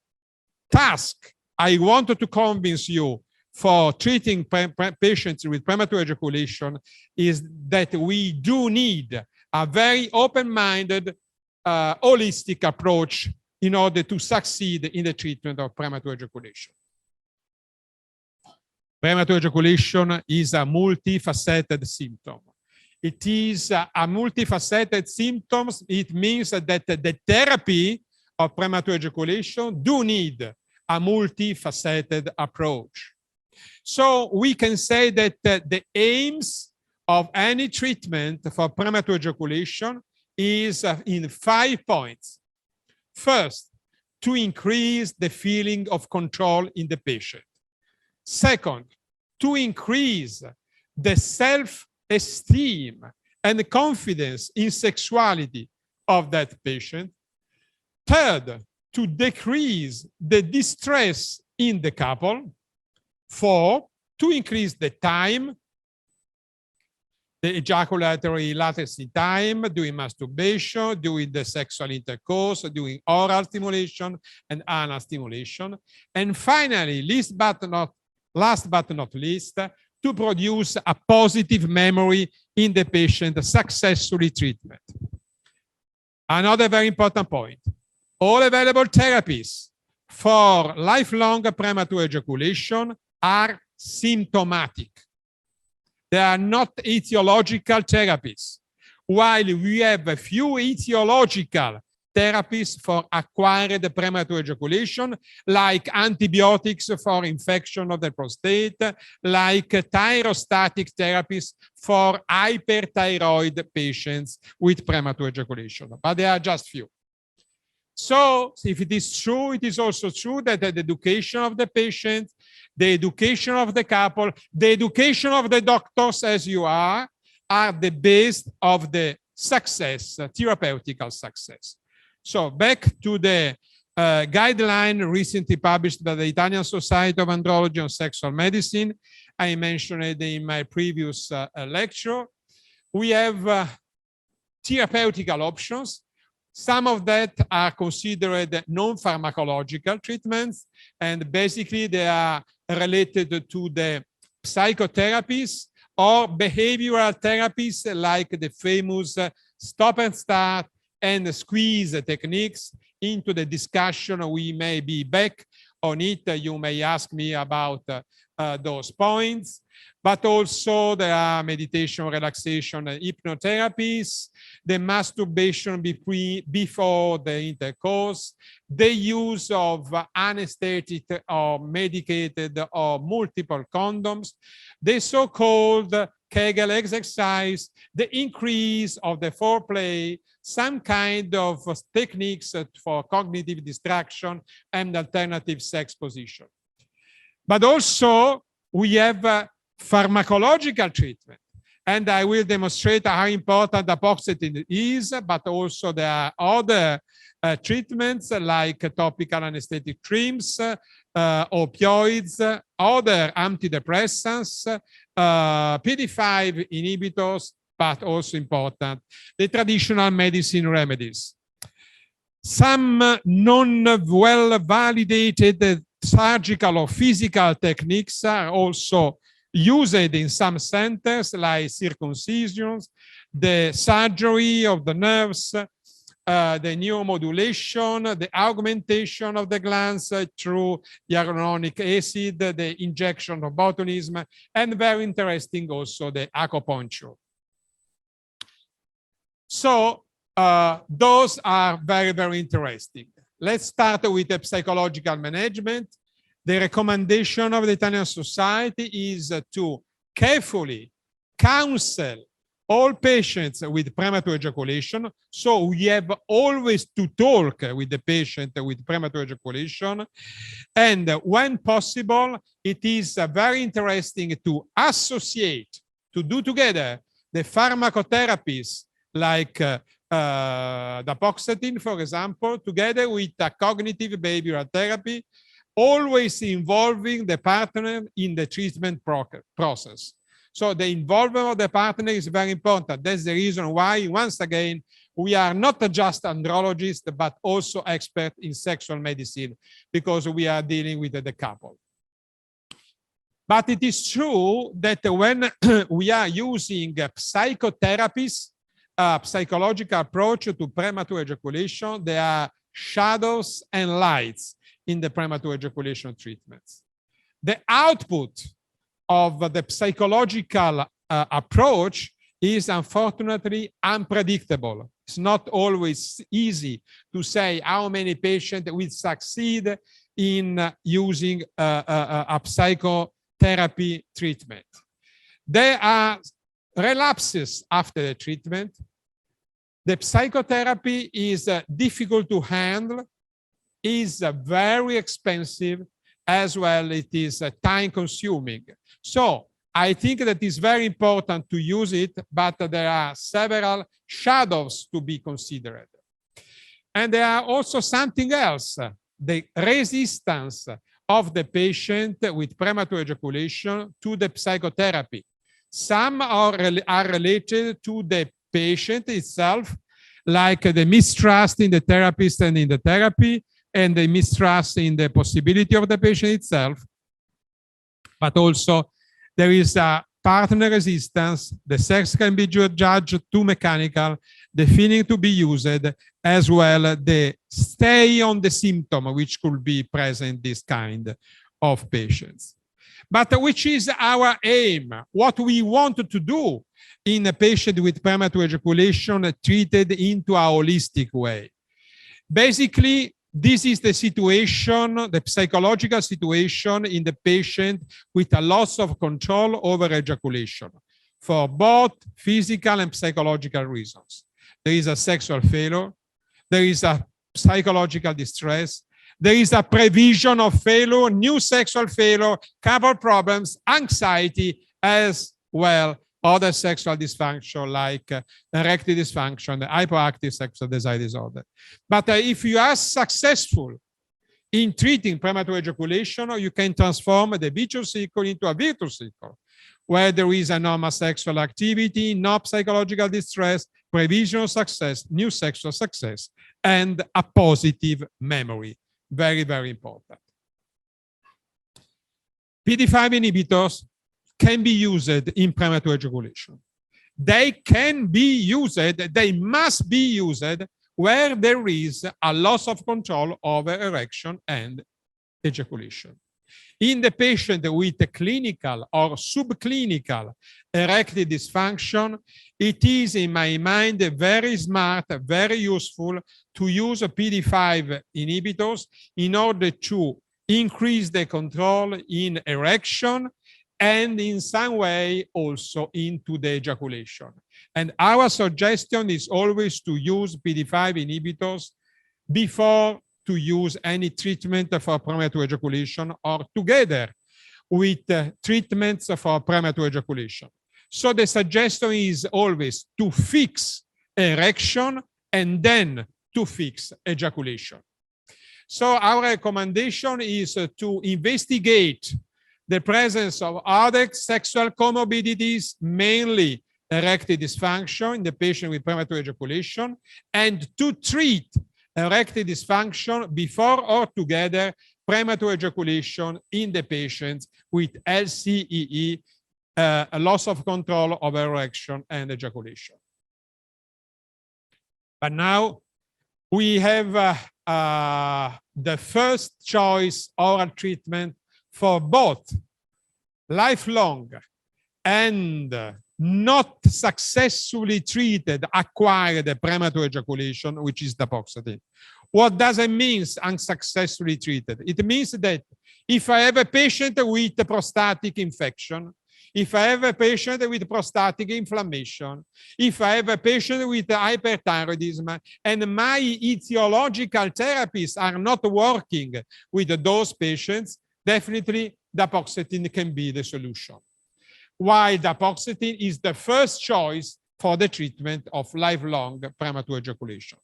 task I wanted to convince you for treating patients with premature ejaculation is that we do need a very open-minded, holistic approach in order to succeed in the treatment of premature ejaculation. Premature ejaculation is a multifaceted symptom. It is a multifaceted symptom. It means that the therapy of premature ejaculation do need a multifaceted approach. So we can say that the aims of any treatment for premature ejaculation is in 5 points. First, to increase the feeling of control in the patient. Second, to increase the self-esteem and confidence in sexuality of that patient. Third, to decrease the distress in the couple. Four, to increase the time, the ejaculatory latency time during masturbation, during the sexual intercourse, during oral stimulation and anal stimulation. And finally, last but not least, to produce a positive memory in the patient successfully treatment. Another very important point, all available therapies for lifelong premature ejaculation are symptomatic. They are not etiological therapies, while we have a few etiological therapies for acquired premature ejaculation, like antibiotics for infection of the prostate, like thyrostatic therapies for hyperthyroid patients with premature ejaculation, but they are just few. So if it is true, it is also true that the education of the patient, the education of the couple, the education of the doctors as you are the base of the success, therapeutical success. So back to the guideline recently published by the Italian Society of Andrology and Sexual Medicine. I mentioned it in my previous lecture. We have therapeutical options. Some of that are considered non-pharmacological treatments, and basically they are related to the psychotherapies or behavioral therapies like the famous stop and start and squeeze techniques. Into the discussion, we may be back on it. You may ask me about those points, but also there are meditation, relaxation, and hypnotherapies, the masturbation before the intercourse, the use of anesthetic or medicated or multiple condoms, the so-called Kegel exercise, the increase of the foreplay, some kind of techniques for cognitive distraction and alternative sex position. But also we have pharmacological treatment, and I will demonstrate how important apoxetine is, but also there are other treatments like topical anesthetic creams, opioids, other antidepressants, PD5 inhibitors, but also important, the traditional medicine remedies. Some non-well-validated surgical or physical techniques are also used in some centers, like circumcisions, the surgery of the nerves, the neuromodulation, the augmentation of the glands through hyaluronic acid, the injection of botulism, and very interesting also the acupuncture. So those are very, very interesting. Let's start with the psychological management. The recommendation of the Italian Society is to carefully counsel all patients with premature ejaculation. So we have always to talk with the patient with premature ejaculation. And when possible, it is very interesting to associate, to do together the pharmacotherapies like dapoxetine, for example, together with a cognitive behavioral therapy, always involving the partner in the treatment process. So the involvement of the partner is very important. That's the reason why, once again, we are not just andrologists, but also experts in sexual medicine, because we are dealing with the couple. But it is true that when we are using psychotherapies, psychological approach to premature ejaculation, there are shadows and lights in the premature ejaculation treatments. The output of the psychological approach is unfortunately unpredictable. It's not always easy to say how many patients will succeed in using a psychotherapy treatment. There are relapses after the treatment. The psychotherapy is difficult to handle. is very expensive, as well it is time consuming. So I think that it's very important to use it, but there are several shadows to be considered. And there are also something else, the resistance of the patient with premature ejaculation to the psychotherapy. Some are related to the patient itself, like the mistrust in the therapist and in the therapy, and the mistrust in the possibility of the patient itself. But also there is a partner resistance, the sex can be judged too mechanical, the feeling to be used, as well the stay on the symptom, which could be present in this kind of patients. But which is our aim? What we want to do in a patient with premature ejaculation treated into a holistic way. Basically, this is the situation, the psychological situation in the patient with a loss of control over ejaculation for both physical and psychological reasons. There is a sexual failure, there is a psychological distress, there is a prevision of failure, new sexual failure, couple problems, anxiety, as well other sexual dysfunction like erectile dysfunction, hypoactive sexual desire disorder. But if you are successful in treating premature ejaculation, you can transform the vicious circle into a virtuous circle, where there is a normal sexual activity, no psychological distress, prevision of success, new sexual success, and a positive memory. Very, very important. PD5 inhibitors can be used in premature ejaculation. They can be used, they must be used where there is a loss of control over erection and ejaculation. In the patient with clinical or subclinical erectile dysfunction, it is, in my mind, very smart, very useful to use PD5 inhibitors in order to increase the control in erection and in some way also into the ejaculation. And our suggestion is always to use PD5 inhibitors before to use any treatment for premature ejaculation or together with treatments for premature ejaculation. So the suggestion is always to fix erection and then to fix ejaculation. So our recommendation is to investigate the presence of other sexual comorbidities, mainly erectile dysfunction in the patient with premature ejaculation, and to treat erectile dysfunction before or together premature ejaculation in the patients with LCEE, a loss of control of erection and ejaculation. But now we have the first choice oral treatment for both lifelong and not successfully treated acquired premature ejaculation, which is dapoxetine. What does it mean, unsuccessfully treated? It means that if I have a patient with prostatic infection, if I have a patient with prostatic inflammation, if I have a patient with hyperthyroidism, and my etiological therapies are not working with those patients, definitely dapoxetine can be the solution. While dapoxetine is the first choice for the treatment of lifelong premature ejaculation.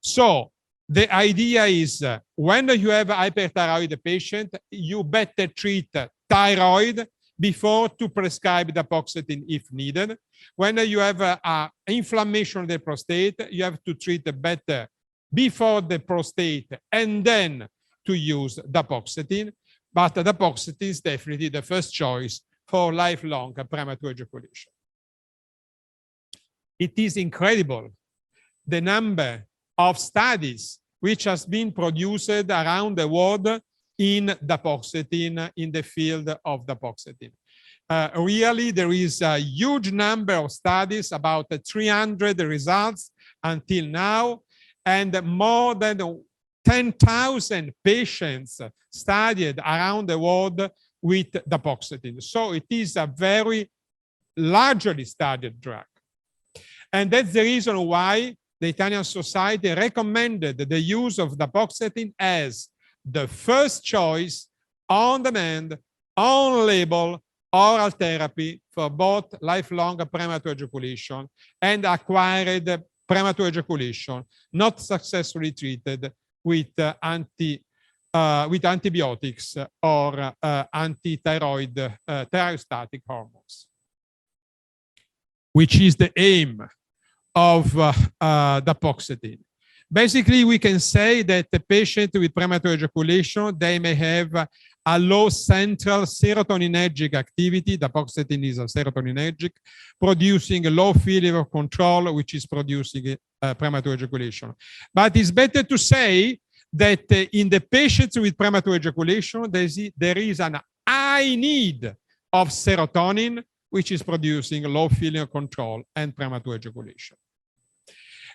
So the idea is when you have a hyperthyroid patient, you better treat thyroid before to prescribe dapoxetine if needed. When you have an inflammation of the prostate, you have to treat better before the prostate and then to use dapoxetine. But dapoxetine is definitely the first choice for lifelong premature ejaculation. It is incredible the number of studies which has been produced around the world in dapoxetine, in the field of dapoxetine. Really, there is a huge number of studies, about 300 results until now, and more than 10,000 patients studied around the world with dapoxetine. So it is a very largely studied drug. And that's the reason why the Italian Society recommended the use of dapagliflozin as the first choice on-demand, on-label oral therapy for both lifelong premature ejaculation and acquired premature ejaculation not successfully treated with antibiotics or anti-thyroid thyrostatic hormones, which is the aim of dapagliflozin. Basically, we can say that the patient with premature ejaculation, they may have a low central serotoninergic activity. Dapagliflozin is a serotoninergic, producing a low feeling of control, which is producing premature ejaculation. But it's better to say that in the patients with premature ejaculation, there is an high need of serotonin, which is producing a low feeling of control and premature ejaculation.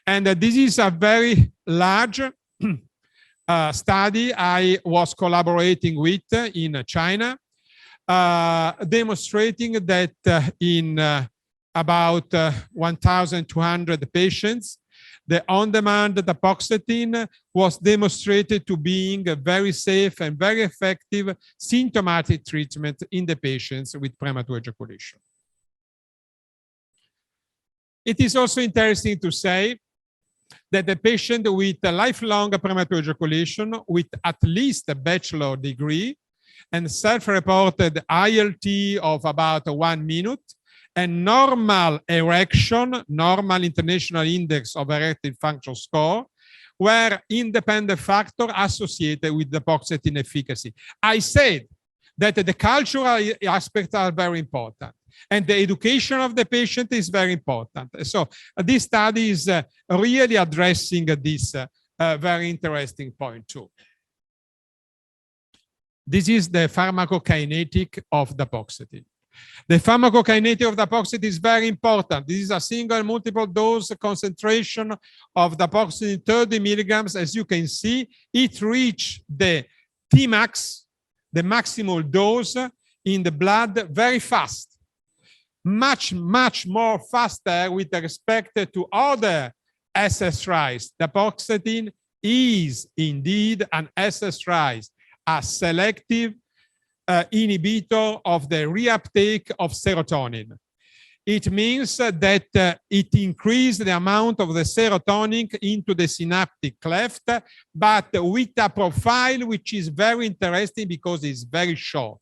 And this is a very large study I was collaborating with in China, demonstrating that in about 1,200 patients, the on-demand dapagliflozin was demonstrated to being a very safe and very effective symptomatic treatment in the patients with premature ejaculation. It is also interesting to say that the patient with a lifelong premature ejaculation with at least a bachelor degree and self-reported ILT of about 1 minute and normal erection, normal international index of erectile function score, were independent factors associated with the dapagliflozin efficacy. I said that the cultural aspects are very important and the education of the patient is very important. So this study is really addressing this very interesting point too. This is the pharmacokinetic of dapagliflozin. The pharmacokinetic of dapagliflozin is very important. This is a single and multiple dose concentration of dapagliflozin 30 milligrams. As you can see, it reached the Tmax, the maximal dose in the blood very fast. Much more faster with respect to other SSRIs. Dapagliflozin is indeed an SSRI, a selective inhibitor of the reuptake of serotonin. It means that it increased the amount of the serotonin into the synaptic cleft, but with a profile which is very interesting because it's very short.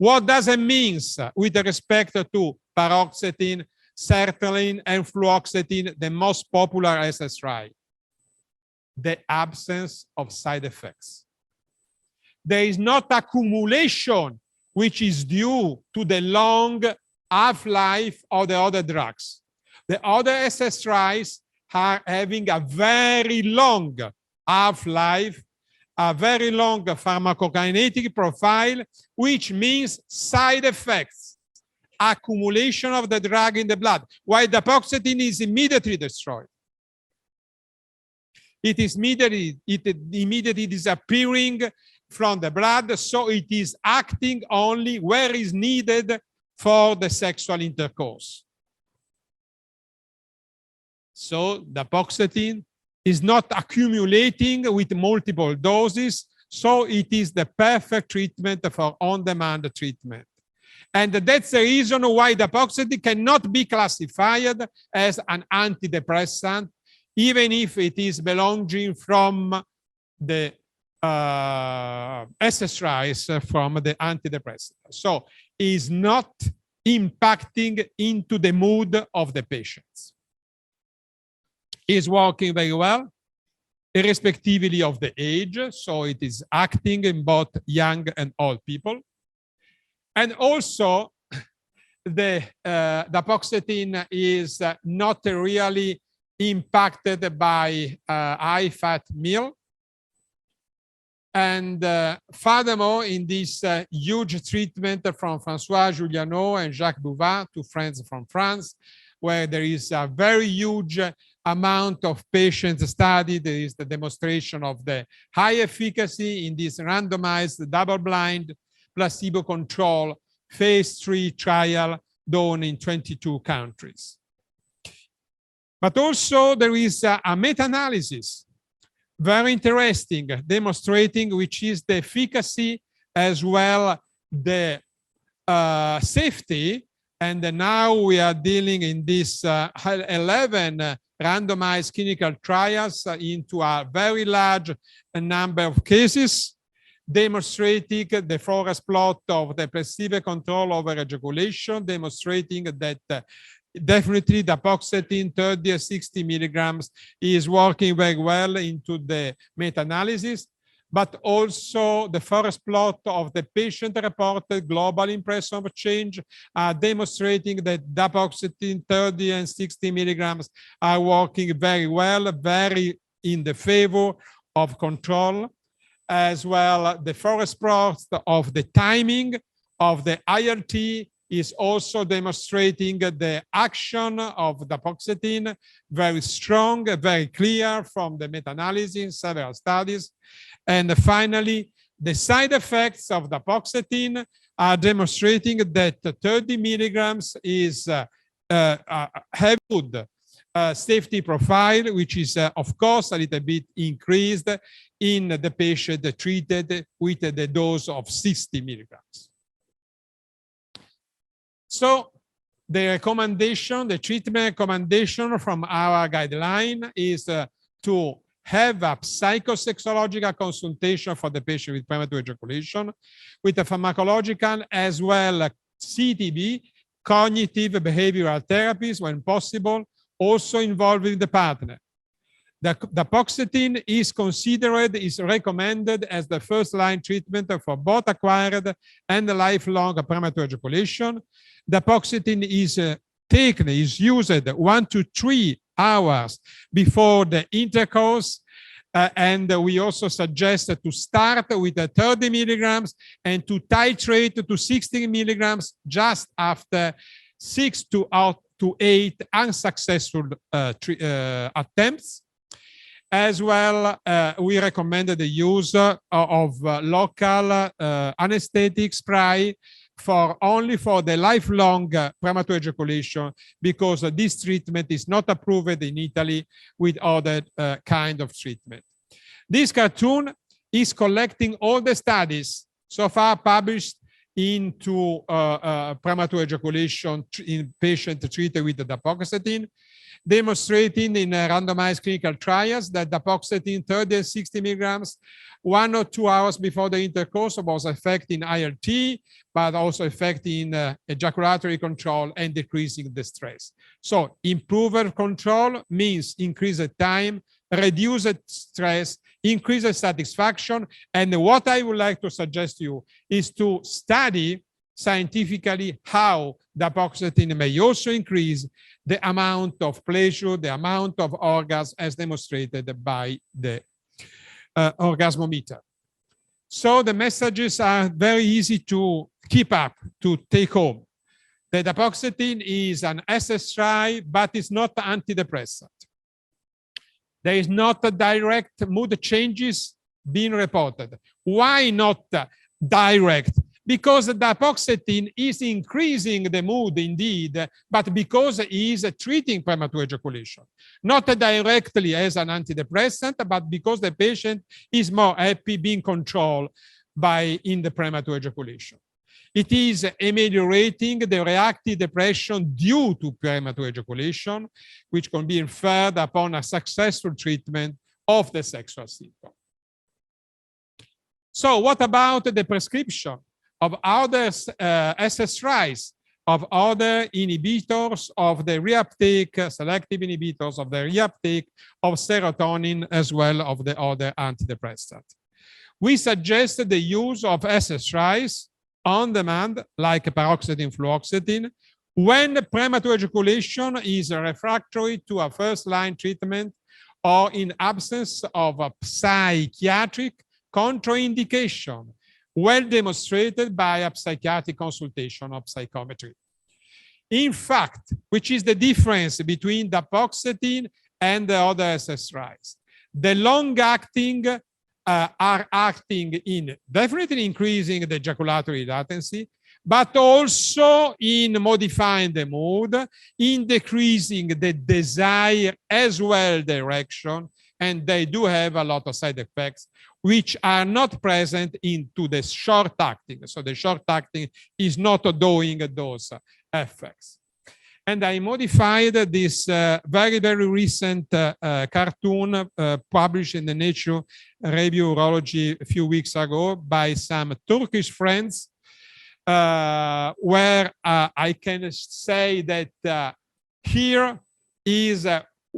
What does it mean with respect to paroxetine, sertraline, and fluoxetine, the most popular SSRI? The absence of side effects. There is not accumulation which is due to the long half-life of the other drugs. The other SSRIs are having a very long half-life, a very long pharmacokinetic profile, which means side effects, accumulation of the drug in the blood, while the dapagliflozin is immediately destroyed. It is immediately disappearing from the blood, so it is acting only where is needed for the sexual intercourse. So the dapagliflozin is not accumulating with multiple doses, so it is the perfect treatment for on-demand treatment. And that's the reason why the dapagliflozin cannot be classified as an antidepressant, even if it is belonging from the SSRIs from the antidepressant. So is not impacting into the mood of the patients. Is working very well, irrespectively of the age, so it is acting in both young and old people. And also, the dapagliflozin is not really impacted by high-fat meal. And furthermore, in this huge treatment from François Julianot and Jacques Bouvard, two friends from France, where there is a very huge amount of patients studied, there is the demonstration of the high efficacy in this randomized, double-blind, placebo-controlled phase 3 trial done in 22 countries. But also there is a meta-analysis, very interesting, demonstrating which is the efficacy as well the safety. And now we are dealing in this 11 randomized clinical trials into a very large number of cases, demonstrating the forest plot of the placebo control over ejaculation, demonstrating that definitely the dapagliflozin 30 or 60 milligrams is working very well into the meta-analysis, but also the forest plot of the patient-reported global impression of change demonstrating that dapagliflozin 30 and 60 milligrams are working very well, very in the favor of control, as well the forest plot of the timing of the ILT is also demonstrating the action of dapagliflozin, very strong, very clear from the meta-analysis in several studies. And finally, the side effects of dapagliflozin are demonstrating that 30 milligrams is have good safety profile, which is, of course, a little bit increased in the patient treated with the dose of 60 milligrams. So the recommendation, the treatment recommendation from our guideline is to have a psychosexological consultation for the patient with premature ejaculation with a pharmacological as well CTB, cognitive behavioral therapies when possible, also involving the partner. The dapagliflozin is recommended as the first-line treatment for both acquired and lifelong premature ejaculation. Dapagliflozin is used 1 to 3 hours before the intercourse, and we also suggest to start with 30 milligrams and to titrate to 60 milligrams just after 6 to 8 unsuccessful attempts. As well, we recommend the use of local anesthetic spray only for the lifelong premature ejaculation, because this treatment is not approved in Italy with other kind of treatment. This cartoon is collecting all the studies so far published into premature ejaculation in patients treated with the dapagliflozin, demonstrating in randomized clinical trials that dapagliflozin 30 and 60 milligrams 1 or 2 hours before the intercourse was affecting ILT, but also affecting ejaculatory control and decreasing the stress. So improved control means increased time, reduced stress, increased satisfaction. And what I would like to suggest to you is to study scientifically how dapagliflozin may also increase the amount of pleasure, the amount of orgasm as demonstrated by the orgasmometer. So the messages are very easy to keep up, to take home. The dapagliflozin is an SSRI, but it's not antidepressant. There is not a direct mood changes being reported. Why not direct? Because the dapagliflozin is increasing the mood indeed, but because it is treating premature ejaculation. Not directly as an antidepressant, but because the patient is more happy being controlled in the premature ejaculation. It is ameliorating the reactive depression due to premature ejaculation, which can be inferred upon a successful treatment of the sexual symptom. So what about the prescription of other SSRIs, of other inhibitors of the reuptake, selective inhibitors of the reuptake of serotonin, as well as of the other antidepressants? We suggest the use of SSRIs on demand, like paroxetine, fluoxetine, when premature ejaculation is refractory to a first-line treatment or in absence of a psychiatric contraindication, well demonstrated by a psychiatric consultation of psychometry. In fact, which is the difference between dapagliflozin and the other SSRIs? The long-acting are acting in definitely increasing the ejaculatory latency, but also in modifying the mood, in decreasing the desire as well direction, and they do have a lot of side effects which are not present into the short acting. So the short acting is not doing those effects. And I modified this very, very recent cartoon published in the Nature Review Urology a few weeks ago by some Turkish friends, where I can say that here is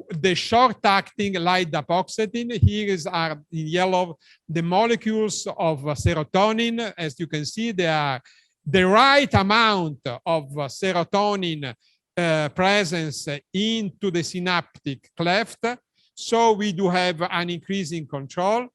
the short-acting light dapoxetine. Here are in yellow the molecules of serotonin. As you can see, they are the right amount of serotonin presence into the synaptic cleft. So we do have an increase in control,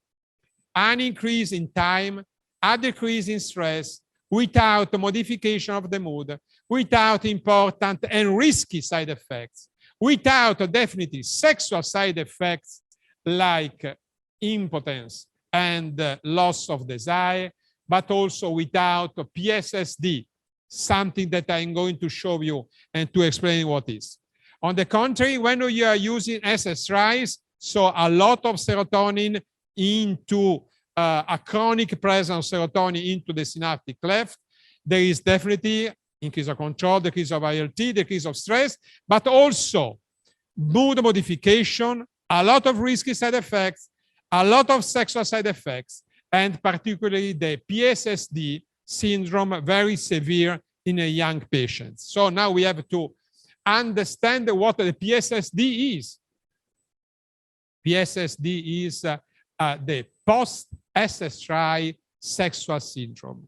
an increase in time, a decrease in stress, without modification of the mood, without important and risky side effects, without definitely sexual side effects like impotence and loss of desire, but also without PSSD, something that I'm going to show you and to explain what is. On the contrary, when you are using SSRIs, so a lot of serotonin into a chronic presence of serotonin into the synaptic cleft, there is definitely increase of control, decrease of ILT, decrease of stress, but also mood modification, a lot of risky side effects, a lot of sexual side effects, and particularly the PSSD syndrome, very severe in a young patient. So now we have to understand what the PSSD is. PSSD is the post-SSRI sexual syndrome.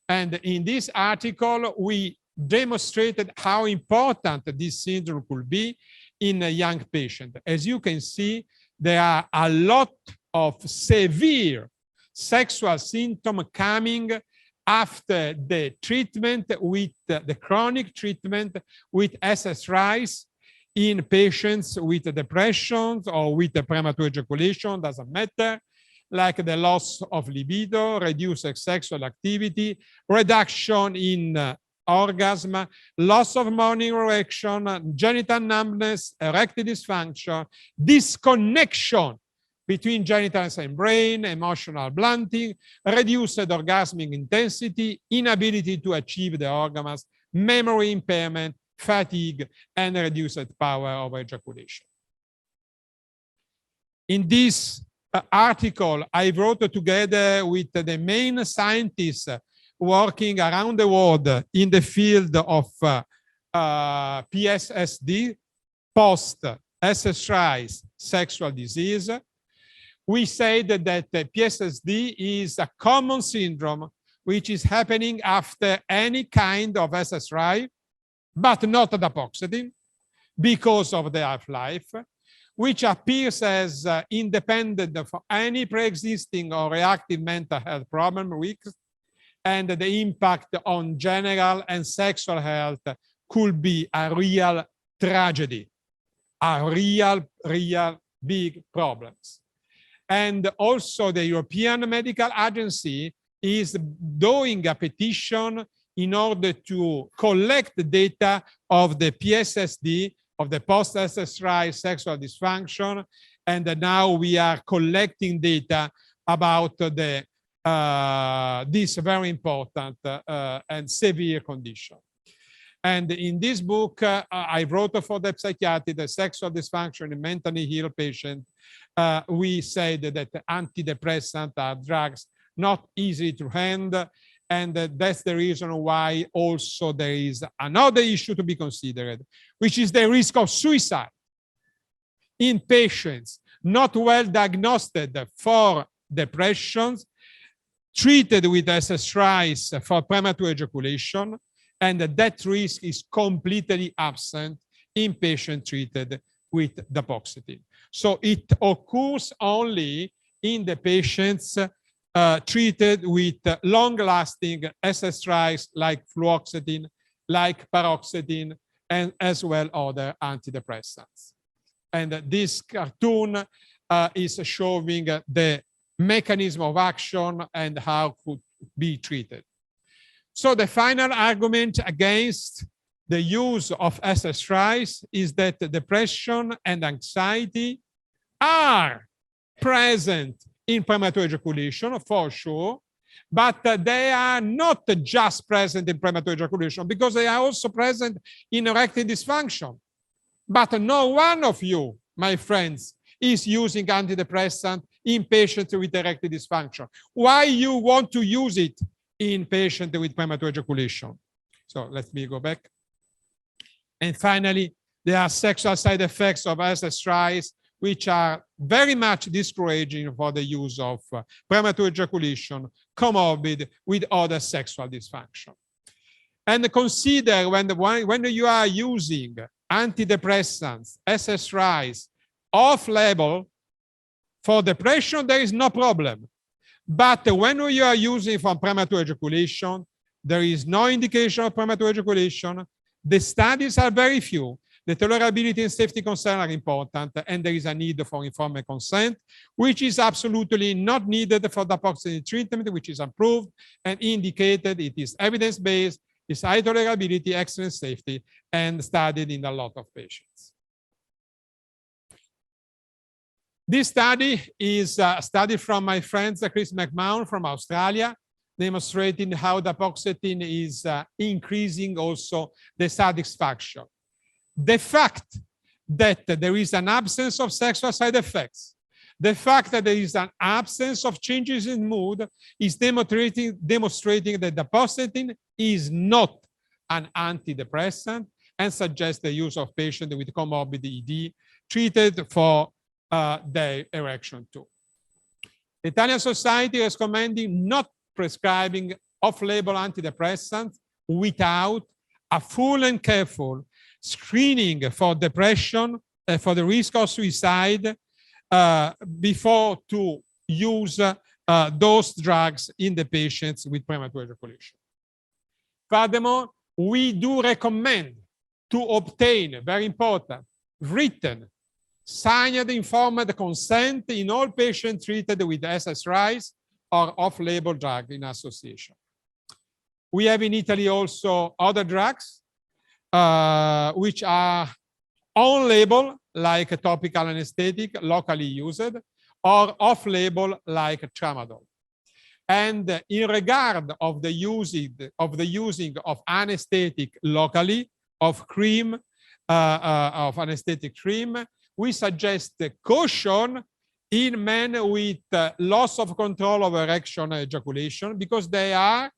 And in this article, we demonstrated how important this syndrome could be in a young patient. As you can see, there are a lot of severe sexual symptoms coming after the treatment with the chronic treatment with SSRIs in patients with depression or with premature ejaculation, doesn't matter, like the loss of libido, reduced sexual activity, reduction in orgasm, loss of morning erection, genital numbness, erectile dysfunction, disconnection between genitals and brain, emotional blunting, reduced orgasmic intensity, inability to achieve the orgasm, memory impairment, fatigue, and reduced power of ejaculation. In this article, I wrote together with the main scientists working around the world in the field of PSSD, post-SSRI sexual disease. We said that PSSD is a common syndrome which is happening after any kind of SSRI, but not dapoxetine because of the half-life, which appears as independent of any pre-existing or reactive mental health problem, and the impact on general and sexual health could be a real tragedy, a real big problems. And also the European Medical Agency is doing a petition in order to collect the data of the PSSD, of the post-SSRI sexual dysfunction, and now we are collecting data about the this very important and severe condition. And in this book, I wrote for the psychiatry, the sexual dysfunction in mentally ill patients. We said that antidepressants are drugs not easy to handle, and that's the reason why also there is another issue to be considered, which is the risk of suicide in patients not well diagnosed for depressions, treated with SSRIs for premature ejaculation, and that risk is completely absent in patients treated with dapoxetine. So it occurs only in the patients treated with long-lasting SSRIs like fluoxetine, like paroxetine, and as well other antidepressants. And this cartoon is showing the mechanism of action and how could be treated. So the final argument against the use of SSRIs is that depression and anxiety are present in premature ejaculation, for sure, but they are not just present in premature ejaculation because they are also present in erectile dysfunction. But no one of you, my friends, is using antidepressant in patients with erectile dysfunction. Why you want to use it in patients with premature ejaculation? So let me go back. And finally, there are sexual side effects of SSRIs, which are very much discouraging for the use of premature ejaculation comorbid with other sexual dysfunction. And consider when you are using antidepressants, SSRIs, off-label for depression, there is no problem. But when you are using for premature ejaculation, there is no indication of premature ejaculation. The studies are very few. The tolerability and safety concerns are important, and there is a need for informed consent, which is absolutely not needed for the dapagliflozin treatment, which is approved and indicated. It is evidence-based, it's high tolerability, excellent safety, and studied in a lot of patients. This study is a study from my friend Chris McMahon from Australia, demonstrating how the dapagliflozin is increasing also the satisfaction. The fact that there is an absence of sexual side effects, the fact that there is an absence of changes in mood is demonstrating that the dapagliflozin is not an antidepressant and suggests the use of patients with comorbid ED treated for their erection too. The Italian Society is recommending not prescribing off-label antidepressants without a full and careful screening for depression, for the risk of suicide before to use those drugs in the patients with premature ejaculation. Furthermore, we do recommend to obtain, very important, written, signed informed consent in all patients treated with SSRIs or off-label drug in association. We have in Italy also other drugs which are on-label, like a topical anesthetic, locally used, or off-label, like tramadol. And in regard of the using of anesthetic locally, of cream, of anesthetic cream, we suggest caution in men with loss of control of erection and ejaculation, because they are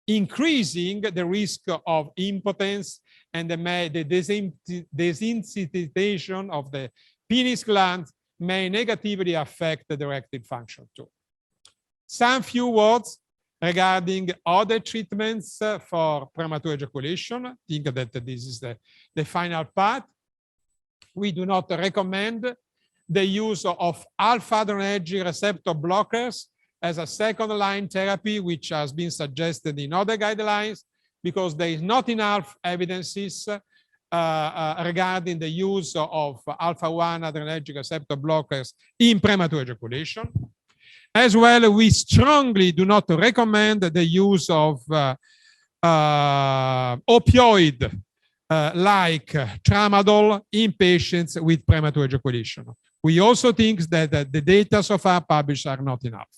increasing the risk of impotence and the desensitization of the penis gland may negatively affect the erectile function too. Some few words regarding other treatments for premature ejaculation. I think that this is the final part. We do not recommend the use of alpha-adrenergic receptor blockers as a second-line therapy, which has been suggested in other guidelines, because there is not enough evidences regarding the use of alpha-1 adrenergic receptor blockers in premature ejaculation. As well, we strongly do not recommend the use of opioid like tramadol in patients with premature ejaculation. We also think that the data so far published are not enough.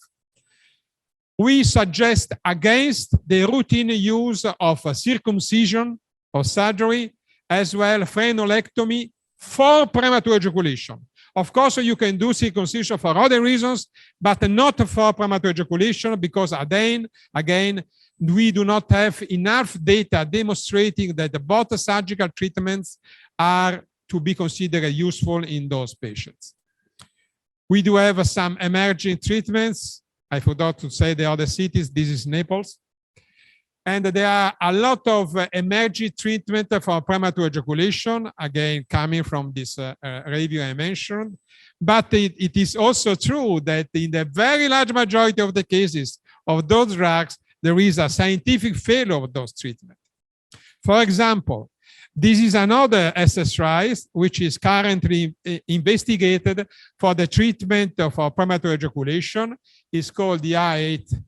We suggest against the routine use of circumcision or surgery, as well frenectomy for premature ejaculation. Of course, you can do circumcision for other reasons, but not for premature ejaculation, because again, we do not have enough data demonstrating that both surgical treatments are to be considered useful in those patients. We do have some emerging treatments. I forgot to say the other cities. This is Naples. And there are a lot of emerging treatment for premature ejaculation, again, coming from this review I mentioned. But it is also true that in the very large majority of the cases of those drugs, there is a scientific failure of those treatments. For example, this is another SSRI which is currently investigated for the treatment of premature ejaculation. It's called the R8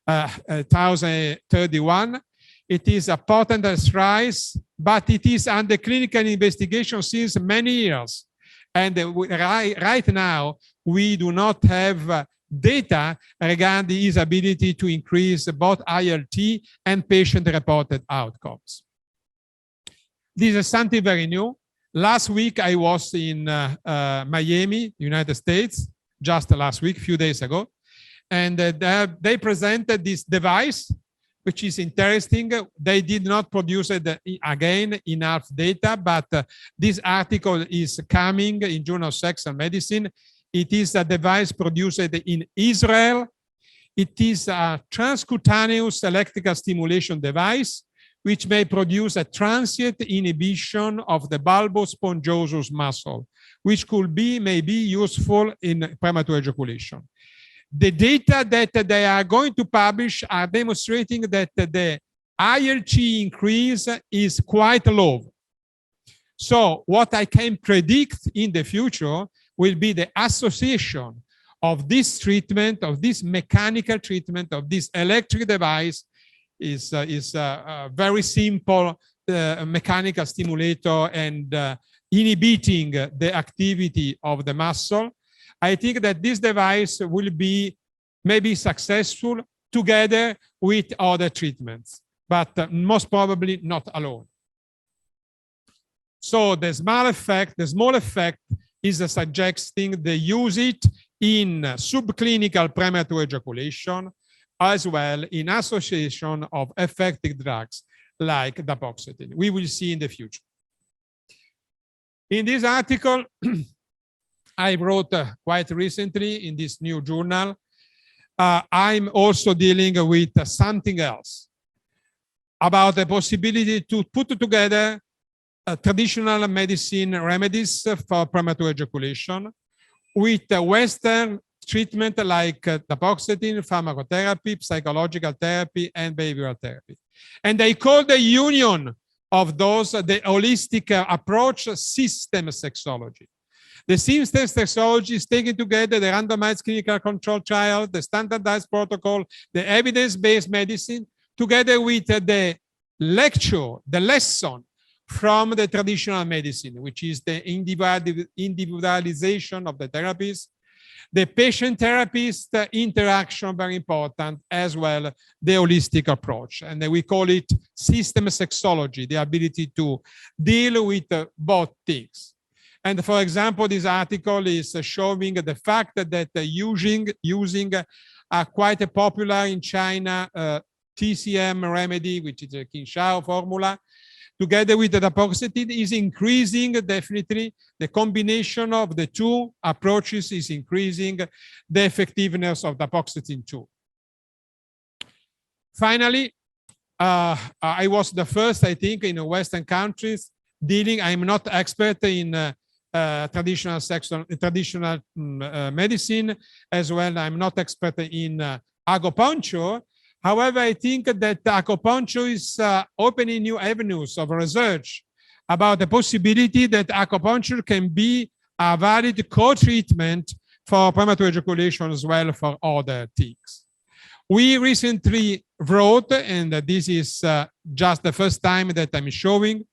1031. It is a potent rise, but it is under clinical investigation since many years. And right now, we do not have data regarding its ability to increase both ILT and patient-reported outcomes. This is something very new. Last week, I was in Miami, United States, just last week, a few days ago. And they presented this device, which is interesting. They did not produce it, again, enough data, but this article is coming in Journal of Sexual Medicine. It is a device produced in Israel. It is a transcutaneous electrical stimulation device, which may produce a transient inhibition of the bulbous spongiosum muscle, which could be maybe useful in premature ejaculation. The data that they are going to publish are demonstrating that the ILT increase is quite low. So what I can predict in the future will be the association of this treatment, of this mechanical treatment, of this electric device is a very simple mechanical stimulator and inhibiting the activity of the muscle. I think that this device will be maybe successful together with other treatments, but most probably not alone. So the small effect is suggesting the use it in subclinical premature ejaculation, as well in association of effective drugs like dapoxetine. We will see in the future. In this article, I wrote quite recently in this new journal, I'm also dealing with something else about the possibility to put together traditional medicine remedies for premature ejaculation with Western treatment like dapoxetine, pharmacotherapy, psychological therapy, and behavioral therapy. And they call the union of those the holistic approach system sexology. The system sexology is taking together the randomized clinical control trial, the standardized protocol, the evidence-based medicine, together with the lecture, the lesson from the traditional medicine, which is the individualization of the therapies, the patient-therapist interaction, very important, as well the holistic approach. And we call it system sexology, the ability to deal with both things. And for example, this article is showing the fact that using quite a popular in China TCM remedy, which is a Qinshao formula, together with the dapoxetine is increasing definitely the combination of the two approaches is increasing the effectiveness of dapoxetine too. Finally, I was the first, I think, in Western countries dealing, I'm not expert in traditional medicine, as well I'm not expert in acupuncture. However, I think that acupuncture is opening new avenues of research about the possibility that acupuncture can be a valid co-treatment for premature ejaculation as well for other things. We recently wrote, and this is just the first time that I'm showing,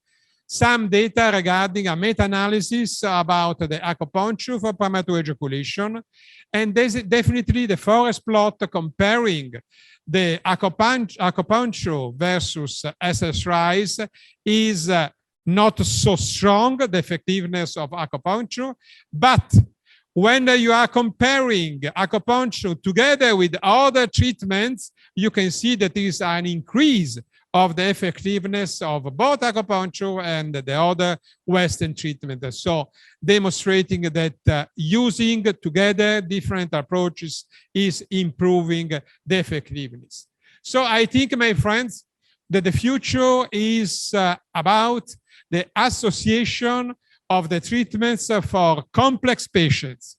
some data regarding a meta-analysis about the acupuncture for premature ejaculation. And this is definitely the forest plot comparing the acupuncture versus SSRIs is not so strong, the effectiveness of acupuncture, but when you are comparing acupuncture together with other treatments, you can see that there is an increase of the effectiveness of both acupuncture and the other Western treatment. So demonstrating that using together different approaches is improving the effectiveness. So I think, my friends, that the future is about the association of the treatments for complex patients.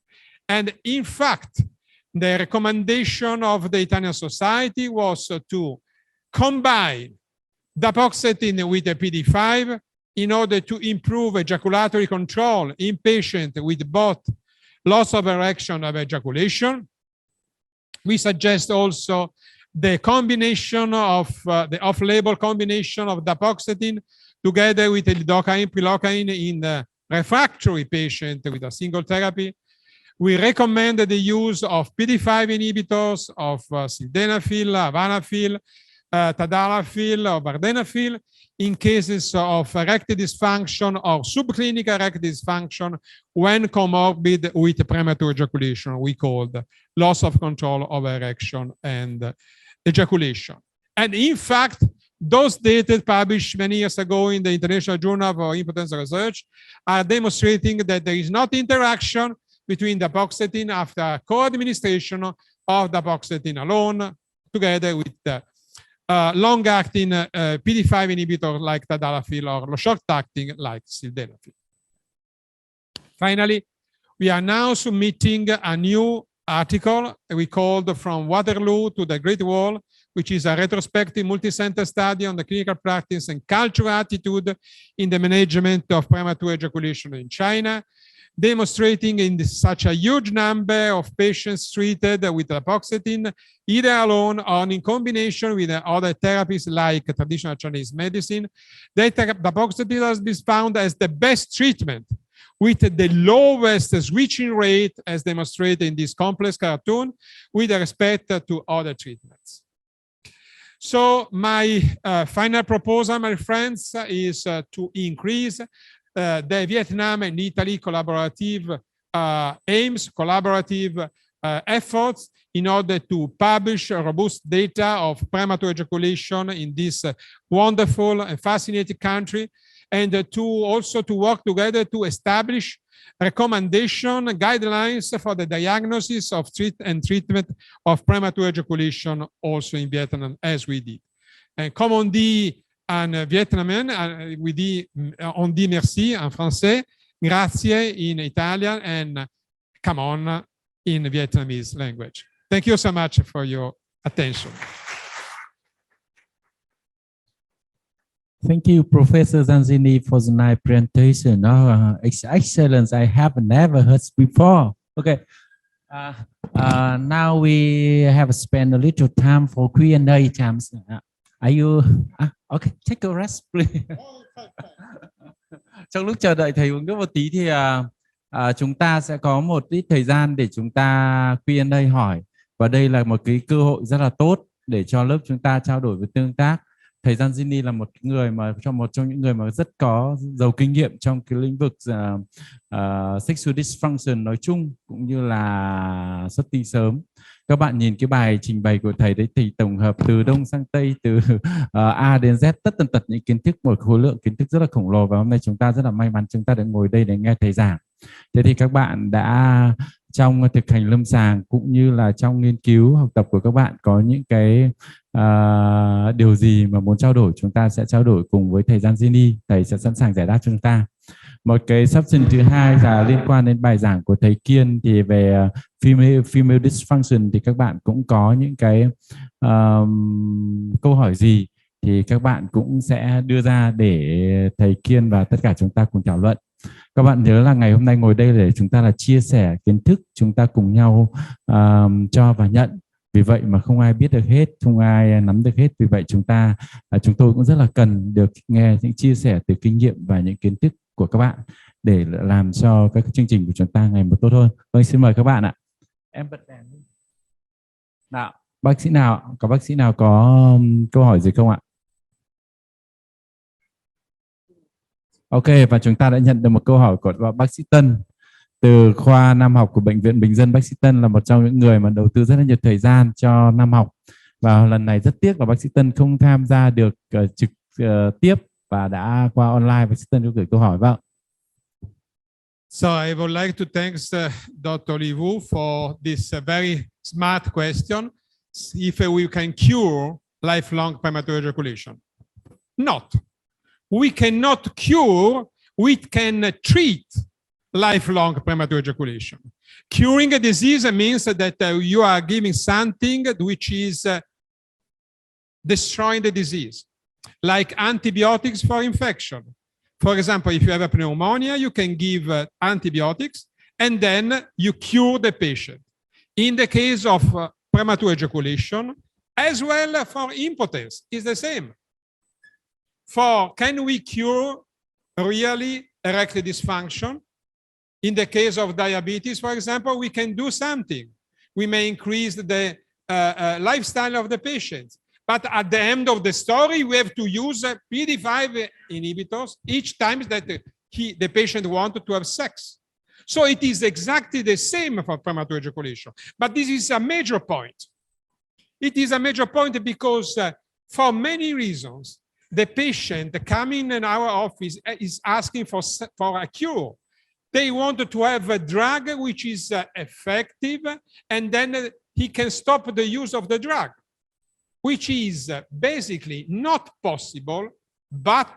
And in fact, the recommendation of the Italian Society was to combine dapoxetine with a PD5 in order to improve ejaculatory control in patients with both loss of erection of ejaculation. We suggest also the combination of the off-label combination of dapagliflozin together with lidocaine, prilocaine in the refractory patient with a single therapy. We recommend the use of PD-5 inhibitors of sildenafil, avanafil, tadalafil, or vardenafil in cases of erectile dysfunction or subclinical erectile dysfunction when comorbid with premature ejaculation, we called loss of control of erection and ejaculation. And in fact, those data published many years ago in the International Journal for Impotence Research are demonstrating that there is not interaction between dapagliflozin after co-administration of dapagliflozin alone together with the long-acting PD-5 inhibitor like tadalafil or short-acting like sildenafil. Finally, we are now submitting a new article we called From Waterloo to the Great Wall, which is a retrospective multi-center study on the clinical practice and cultural attitude in the management of premature ejaculation in China, demonstrating in such a huge number of patients treated with dapagliflozin, either alone or in combination with other therapies like traditional Chinese medicine, that dapagliflozin has been found as the best treatment with the lowest switching rate, as demonstrated in this complex cartoon, with respect to other treatments. So my final proposal, my friends, is to increase the Vietnam and Italy collaborative aims, collaborative efforts in order to publish robust data of premature ejaculation in this wonderful and fascinating country, and to also to work together to establish recommendation guidelines for the diagnosis of treatment of premature ejaculation also in Vietnam, as we did. And comme on dit en vietnamien, we dit, on dit merci en français, grazie in Italian, and come on in Vietnamese language. Thank you so much for your attention. Thank you, Professor Zanzini, for the nice presentation. It's excellent. I have never heard before. Okay. Now we have spent a little time for Q&A times. Are you? Okay, take a rest, please. Trong lúc chờ đợi thầy uống nước một tí thì chúng ta sẽ có một ít thời gian để chúng ta Q&A hỏi. Và đây là một cái cơ hội rất là tốt để cho lớp chúng ta trao đổi với tương tác. Thầy Zanzini là một trong những người mà rất có giàu kinh nghiệm trong cái lĩnh vực sexual dysfunction nói chung cũng như là xuất tinh sớm. Các bạn nhìn cái bài trình bày của thầy đấy thì tổng hợp từ đông sang tây, từ A đến Z tất tần tật những kiến thức, một khối lượng kiến thức rất là khổng lồ, và hôm nay chúng ta rất là may mắn chúng ta đã ngồi đây để nghe thầy giảng. Thế thì các bạn đã trong thực hành lâm sàng cũng như là trong nghiên cứu học tập của các bạn có những cái điều gì mà muốn trao đổi, chúng ta sẽ trao đổi cùng với thầy Zanzini. Thầy sẽ sẵn sàng giải đáp cho chúng ta. Một cái section thứ hai là liên quan đến bài giảng của thầy Kiên thì về female dysfunction, thì các bạn cũng có những cái câu hỏi gì thì các bạn cũng sẽ đưa ra để thầy Kiên và tất cả chúng ta cùng thảo luận. Các bạn nhớ là ngày hôm nay ngồi đây để chúng ta là chia sẻ kiến thức, chúng ta cùng nhau cho và nhận. Vì vậy mà không ai biết được hết, không ai nắm được hết. Vì vậy chúng tôi cũng rất là cần được nghe những chia sẻ từ kinh nghiệm và những kiến thức của các bạn để làm cho các chương trình của chúng ta ngày một tốt hơn. Vâng, xin mời các bạn ạ. Em bật đèn. Nào, bác sĩ nào có câu hỏi gì không ạ? Ok, và chúng ta đã nhận được một câu hỏi của bác sĩ Tân từ khoa Nam học của Bệnh viện Bình dân. Bác sĩ Tân là một trong những người mà đầu tư rất là nhiều thời gian cho Nam học. Và lần này rất tiếc là bác sĩ Tân không tham gia được trực tiếp và đã qua online. Bác sĩ Tân có gửi câu hỏi vâng. So I would like to thank Dr. Li Wu for this very smart question. If we can cure lifelong premature ejaculation. Not. We cannot cure, we can treat lifelong premature ejaculation. Curing a disease means that you are giving something which is destroying the disease, like antibiotics for infection. For example, if you have a pneumonia, you can give antibiotics and then you cure the patient. In the case of premature ejaculation, As well for impotence is the same. For can we cure really erectile dysfunction? In the case of diabetes, for example, we can do something. We may increase the lifestyle of the patient. But at the end of the story, we have to use PD5 inhibitors each time that the patient wanted to have sex. So it is exactly the same for premature ejaculation. But this is a major point. It is a major point because for many reasons, the patient coming in our office is asking for a cure. They want to have a drug which is effective, and then he can stop the use of the drug, which is basically not possible, but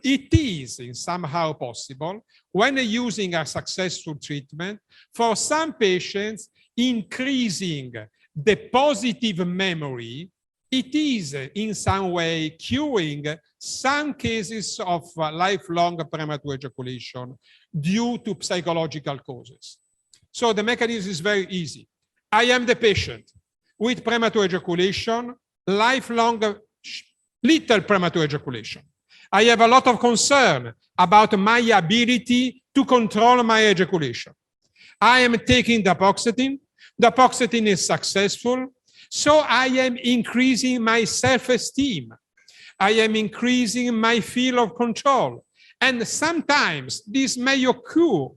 it is somehow possible when using a successful treatment for some patients increasing the positive memory. It is in some way curing some cases of lifelong premature ejaculation due to psychological causes. So the mechanism is very easy. I am the patient with premature ejaculation, lifelong little premature ejaculation. I have a lot of concern about my ability to control my ejaculation. I am taking dapagliflozin. Dapagliflozin is successful. So I am increasing my self-esteem. I am increasing my feel of control. And sometimes this may occur,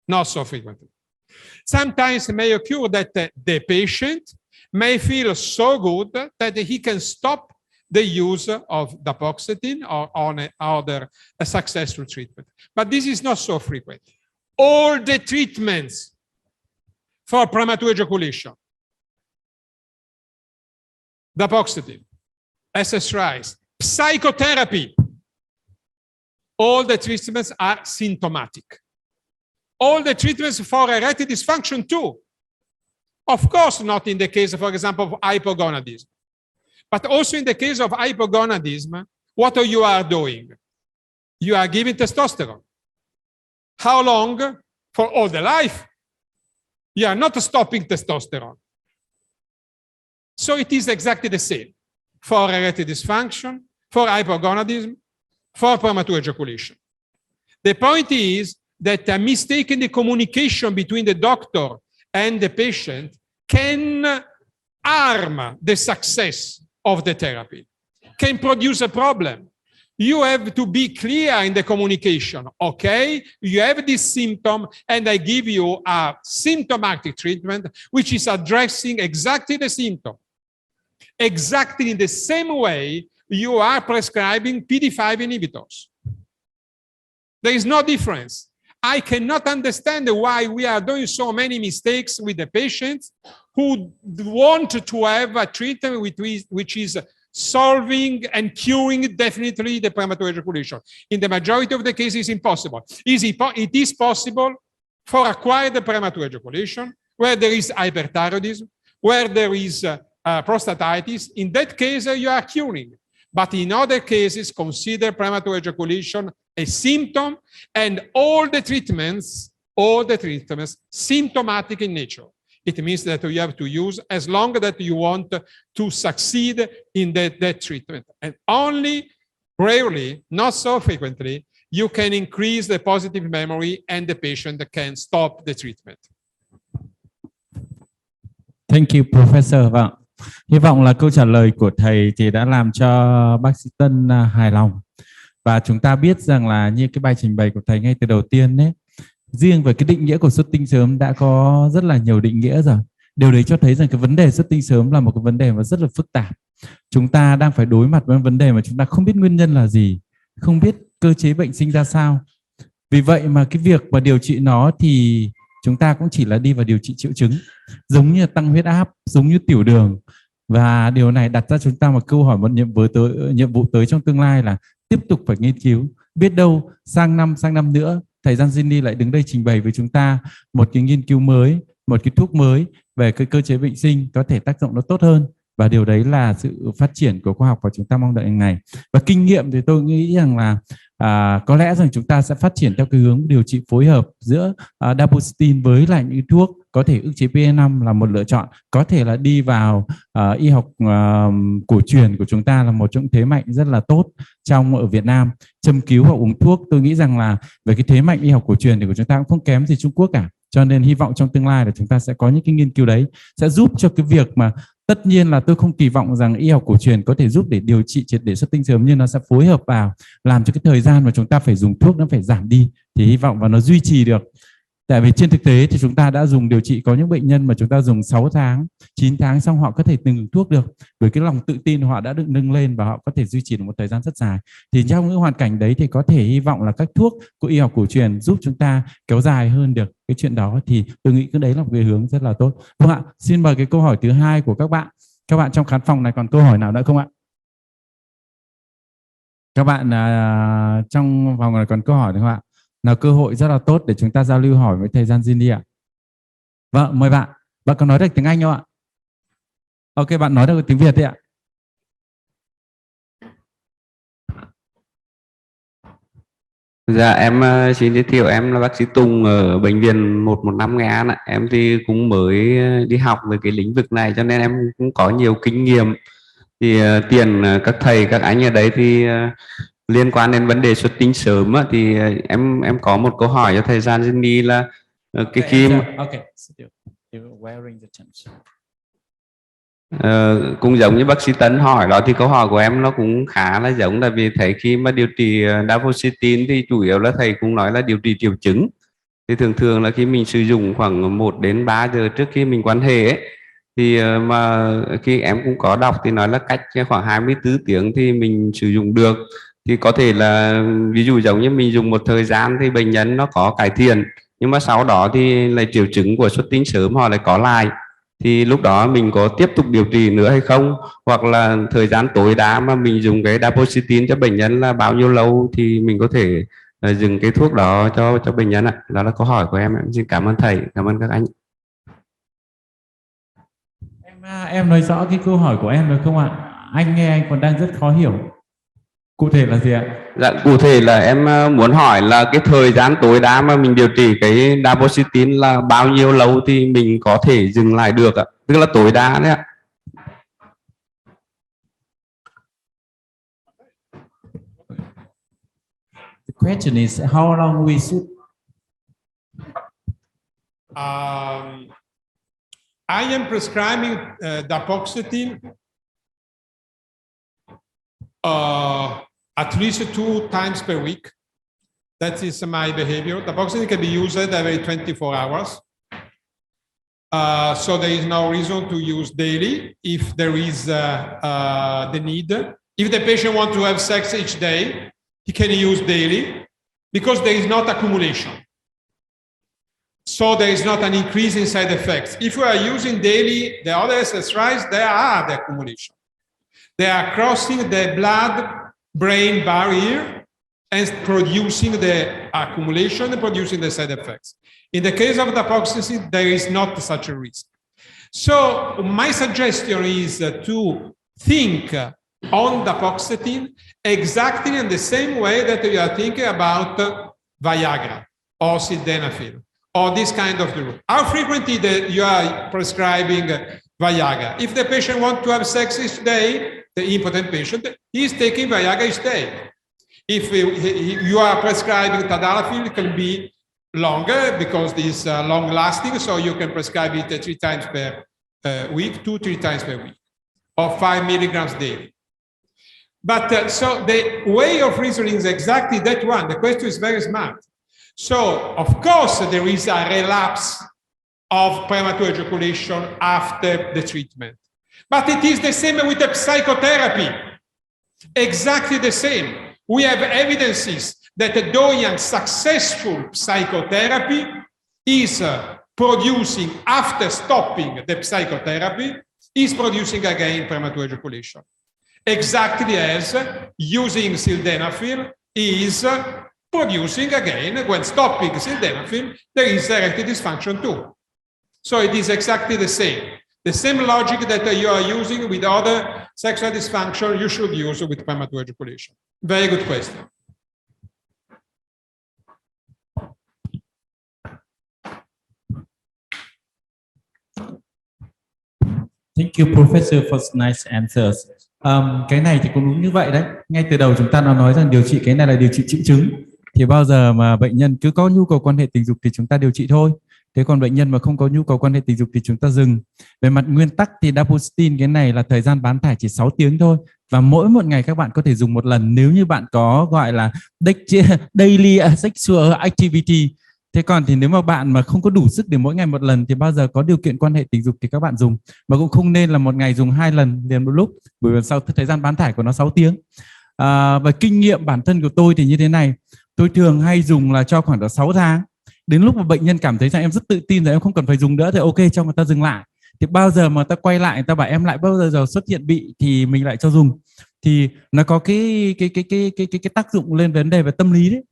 not so frequently. Sometimes it may occur that the patient may feel so good that he can stop the use of dapagliflozin or on other successful treatment. But this is not so frequent. All the treatments for premature ejaculation, dapagliflozin, SSRIs, psychotherapy, all the treatments are symptomatic. All the treatments for erectile dysfunction too. Of course, not in the case, for example, of hypogonadism. But also in the case of hypogonadism, what you are doing? You are giving testosterone. How long? For all the life. You are not stopping testosterone. So it is exactly the same for erectile dysfunction, for hypogonadism, for premature ejaculation. The point is that a mistake in the communication between the doctor and the patient can harm the success of the therapy, can produce a problem. You have to be clear in the communication. Okay, you have this symptom, and I give you a symptomatic treatment, which is addressing exactly the symptom. Exactly in the same way you are prescribing PD5 inhibitors. There is no difference. I cannot understand why we are doing so many mistakes with the patients who want to have a treatment which is solving and curing definitely the premature ejaculation. In the majority of the cases, it's impossible. It is possible for acquired premature ejaculation, where there is hyperthyroidism, where there is prostatitis. In that case, you are curing. But in other cases, consider premature ejaculation a symptom, and all the treatments symptomatic in nature. It means that you have to use as long as you want to succeed in that treatment. And only rarely, not so frequently, you can increase the positive memory and the patient can stop the treatment. Thank you, Professor. Vâng. Hy vọng là câu trả lời của thầy thì đã làm cho bác sĩ Tân hài lòng. Và chúng ta biết rằng là như cái bài trình bày của thầy ngay từ đầu tiên đấy, riêng về cái định nghĩa của xuất tinh sớm đã có rất là nhiều định nghĩa rồi. Điều đấy cho thấy rằng cái vấn đề xuất tinh sớm là một cái vấn đề mà rất là phức tạp. Chúng ta đang phải đối mặt với vấn đề mà chúng ta không biết nguyên nhân là gì, không biết cơ chế bệnh sinh ra sao. Vì vậy mà cái việc mà điều trị nó thì chúng ta cũng chỉ là đi vào điều trị triệu chứng, giống như tăng huyết áp, giống như tiểu đường. Và điều này đặt ra chúng ta một câu hỏi, một nhiệm vụ tới trong tương lai là tiếp tục phải nghiên cứu. Biết đâu sang năm nữa thầy Gianzini lại đứng đây trình bày với chúng ta một cái nghiên cứu mới, một cái thuốc mới về cái cơ chế bệnh sinh có thể tác dụng nó tốt hơn. và điều đấy là sự phát triển của khoa học và chúng ta mong đợi ngày. Và kinh nghiệm thì tôi nghĩ rằng là có lẽ rằng chúng ta sẽ phát triển theo cái hướng điều trị phối hợp giữa dapoxetin với lại những thuốc có thể ức chế PE5 là một lựa chọn, có thể là đi vào y học cổ truyền của chúng ta là một trong thế mạnh rất là tốt ở Việt Nam. Châm cứu hoặc uống thuốc, tôi nghĩ rằng là về cái thế mạnh y học cổ truyền thì của chúng ta cũng không kém gì Trung Quốc cả. Cho nên hy vọng trong tương lai là chúng ta sẽ có những cái nghiên cứu đấy sẽ giúp cho cái việc mà, tất nhiên là tôi không kỳ vọng rằng y học cổ truyền có thể giúp để điều trị triệt để xuất tinh sớm, nhưng nó sẽ phối hợp vào làm cho cái thời gian mà chúng ta phải dùng thuốc nó phải giảm đi, thì hy vọng và nó duy trì được. Tại vì trên thực tế thì chúng ta đã dùng điều trị có những bệnh nhân mà chúng ta dùng 6 tháng, 9 tháng xong họ có thể ngừng thuốc được, với cái lòng tự tin họ đã được nâng lên và họ có thể duy trì được một thời gian rất dài. Thì trong những hoàn cảnh đấy thì có thể hy vọng là các thuốc của y học cổ truyền giúp chúng ta kéo dài hơn được cái chuyện đó, thì tôi nghĩ cái đấy là một cái hướng rất là tốt. Vâng ạ, xin mời cái câu hỏi thứ hai của các bạn. Các bạn trong khán phòng này còn câu hỏi nào nữa không ạ? Các bạn trong phòng này còn câu hỏi nữa không ạ? Là cơ hội rất là tốt để chúng ta giao lưu hỏi với thầy Gian Jin đi ạ. Vâng, mời bạn. Bạn có nói được tiếng Anh không ạ? Ok, bạn nói được tiếng Việt đi ạ. Dạ, em xin giới thiệu, em là bác sĩ Tùng ở bệnh viện 115 Nghệ An ạ. Em thì cũng mới đi học về cái lĩnh vực này cho nên em cũng có nhiều kinh nghiệm. Thì tiền các thầy, các anh ở đấy thì liên quan đến vấn đề xuất tinh sớm á, thì em có một câu hỏi cho thầy Gian Jin là cái khi cũng giống như bác sĩ Tấn hỏi đó, thì câu hỏi của em nó cũng khá là giống, là vì thấy khi mà điều trị dapoxetin thì chủ yếu là thầy cũng nói là điều trị triệu chứng, thì thường thường là khi mình sử dụng khoảng 1 đến 3 giờ trước khi mình quan hệ ấy, thì mà khi em cũng có đọc thì nói là cách khoảng 24 tiếng thì mình sử dụng được, thì có thể là ví dụ giống như mình dùng một thời gian thì bệnh nhân nó có cải thiện, nhưng mà sau đó thì lại triệu chứng của xuất tinh sớm họ lại có lại, thì lúc đó mình có tiếp tục điều trị nữa hay không, hoặc là thời gian tối đa mà mình dùng cái dapoxetin cho bệnh nhân là bao nhiêu lâu thì mình có thể dừng cái thuốc đó cho bệnh nhân ạ. Đó là câu hỏi của em xin cảm ơn thầy, cảm ơn các anh. Em nói rõ cái câu hỏi của em được không ạ? Anh nghe anh còn đang rất khó hiểu. Cụ thể là gì ạ? Dạ, cụ thể là em muốn hỏi là cái thời gian tối đa mà mình điều trị cái dapoxetin là bao nhiêu lâu thì mình có thể dừng lại được ạ? Tức là tối đa đấy ạ. The question is how long we should. I am prescribing dapoxetin at least 2 times per week. That is my behavior. Dapoxetin can be used every 24 hours. So there is no reason to use daily if there is the need. If the patient wants to have sex each day, he can use daily because there is not accumulation. So there is not an increase in side effects. If you are using daily the other exercise, there are the accumulation. They are crossing the blood-brain barrier and producing the accumulation and producing the side effects. In the case of dapoxetin, there is not such a risk. So my suggestion is to think on dapoxetin exactly in the same way that you are thinking about Viagra or sildenafil or this kind of drug. How frequently you are prescribing Viagra? If the patient wants to have sex each day, the impotent patient, he is taking Viagra each day. If you are prescribing tadalafil, it can be longer because this is long-lasting, so you can prescribe it 3 times per week, 2-3 times per week, or 5 milligrams daily. But so the way of reasoning is exactly that one. The question is very smart. So, of course, there is a relapse of premature ejaculation after the treatment. But it is the same with the psychotherapy. Exactly the same. We have evidences that doing successful psychotherapy is producing, after stopping the psychotherapy, is producing again premature ejaculation. Exactly as using sildenafil is producing again, when stopping sildenafil, there is erectile dysfunction too. So it is exactly the same. The same logic that you are using with other sexual dysfunction, you should use with premature ejaculation. Very good question. Thank you, Professor, for nice answers. Cái này thì cũng đúng như vậy đấy. Ngay từ đầu chúng ta đã nói rằng điều trị cái này là điều trị triệu chứng. Thì bao giờ mà bệnh nhân cứ có nhu cầu quan hệ tình dục thì chúng ta điều trị thôi. Thế còn bệnh nhân mà không có nhu cầu quan hệ tình dục thì chúng ta dừng. Về mặt nguyên tắc thì dapoxetin cái này là thời gian bán thải chỉ 6 tiếng thôi. Và mỗi một ngày các bạn có thể dùng một lần nếu như bạn có gọi là daily sexual activity. Thế còn thì nếu mà bạn mà không có đủ sức để mỗi ngày một lần thì bao giờ có điều kiện quan hệ tình dục thì các bạn dùng. Mà cũng không nên là một ngày dùng 2 lần liền một lúc, bởi vì sau thời gian bán thải của nó 6 tiếng. Và kinh nghiệm bản thân của tôi thì như thế này. Tôi thường hay dùng là cho khoảng 6 tháng. Đến lúc mà bệnh nhân cảm thấy rằng em rất tự tin rồi, em không cần phải dùng nữa thì ok, cho người ta dừng lại. Thì bao giờ mà ta quay lại, người ta bảo em lại bao giờ xuất hiện bị thì mình lại cho dùng. Thì nó có cái tác dụng lên vấn đề về tâm lý đấy.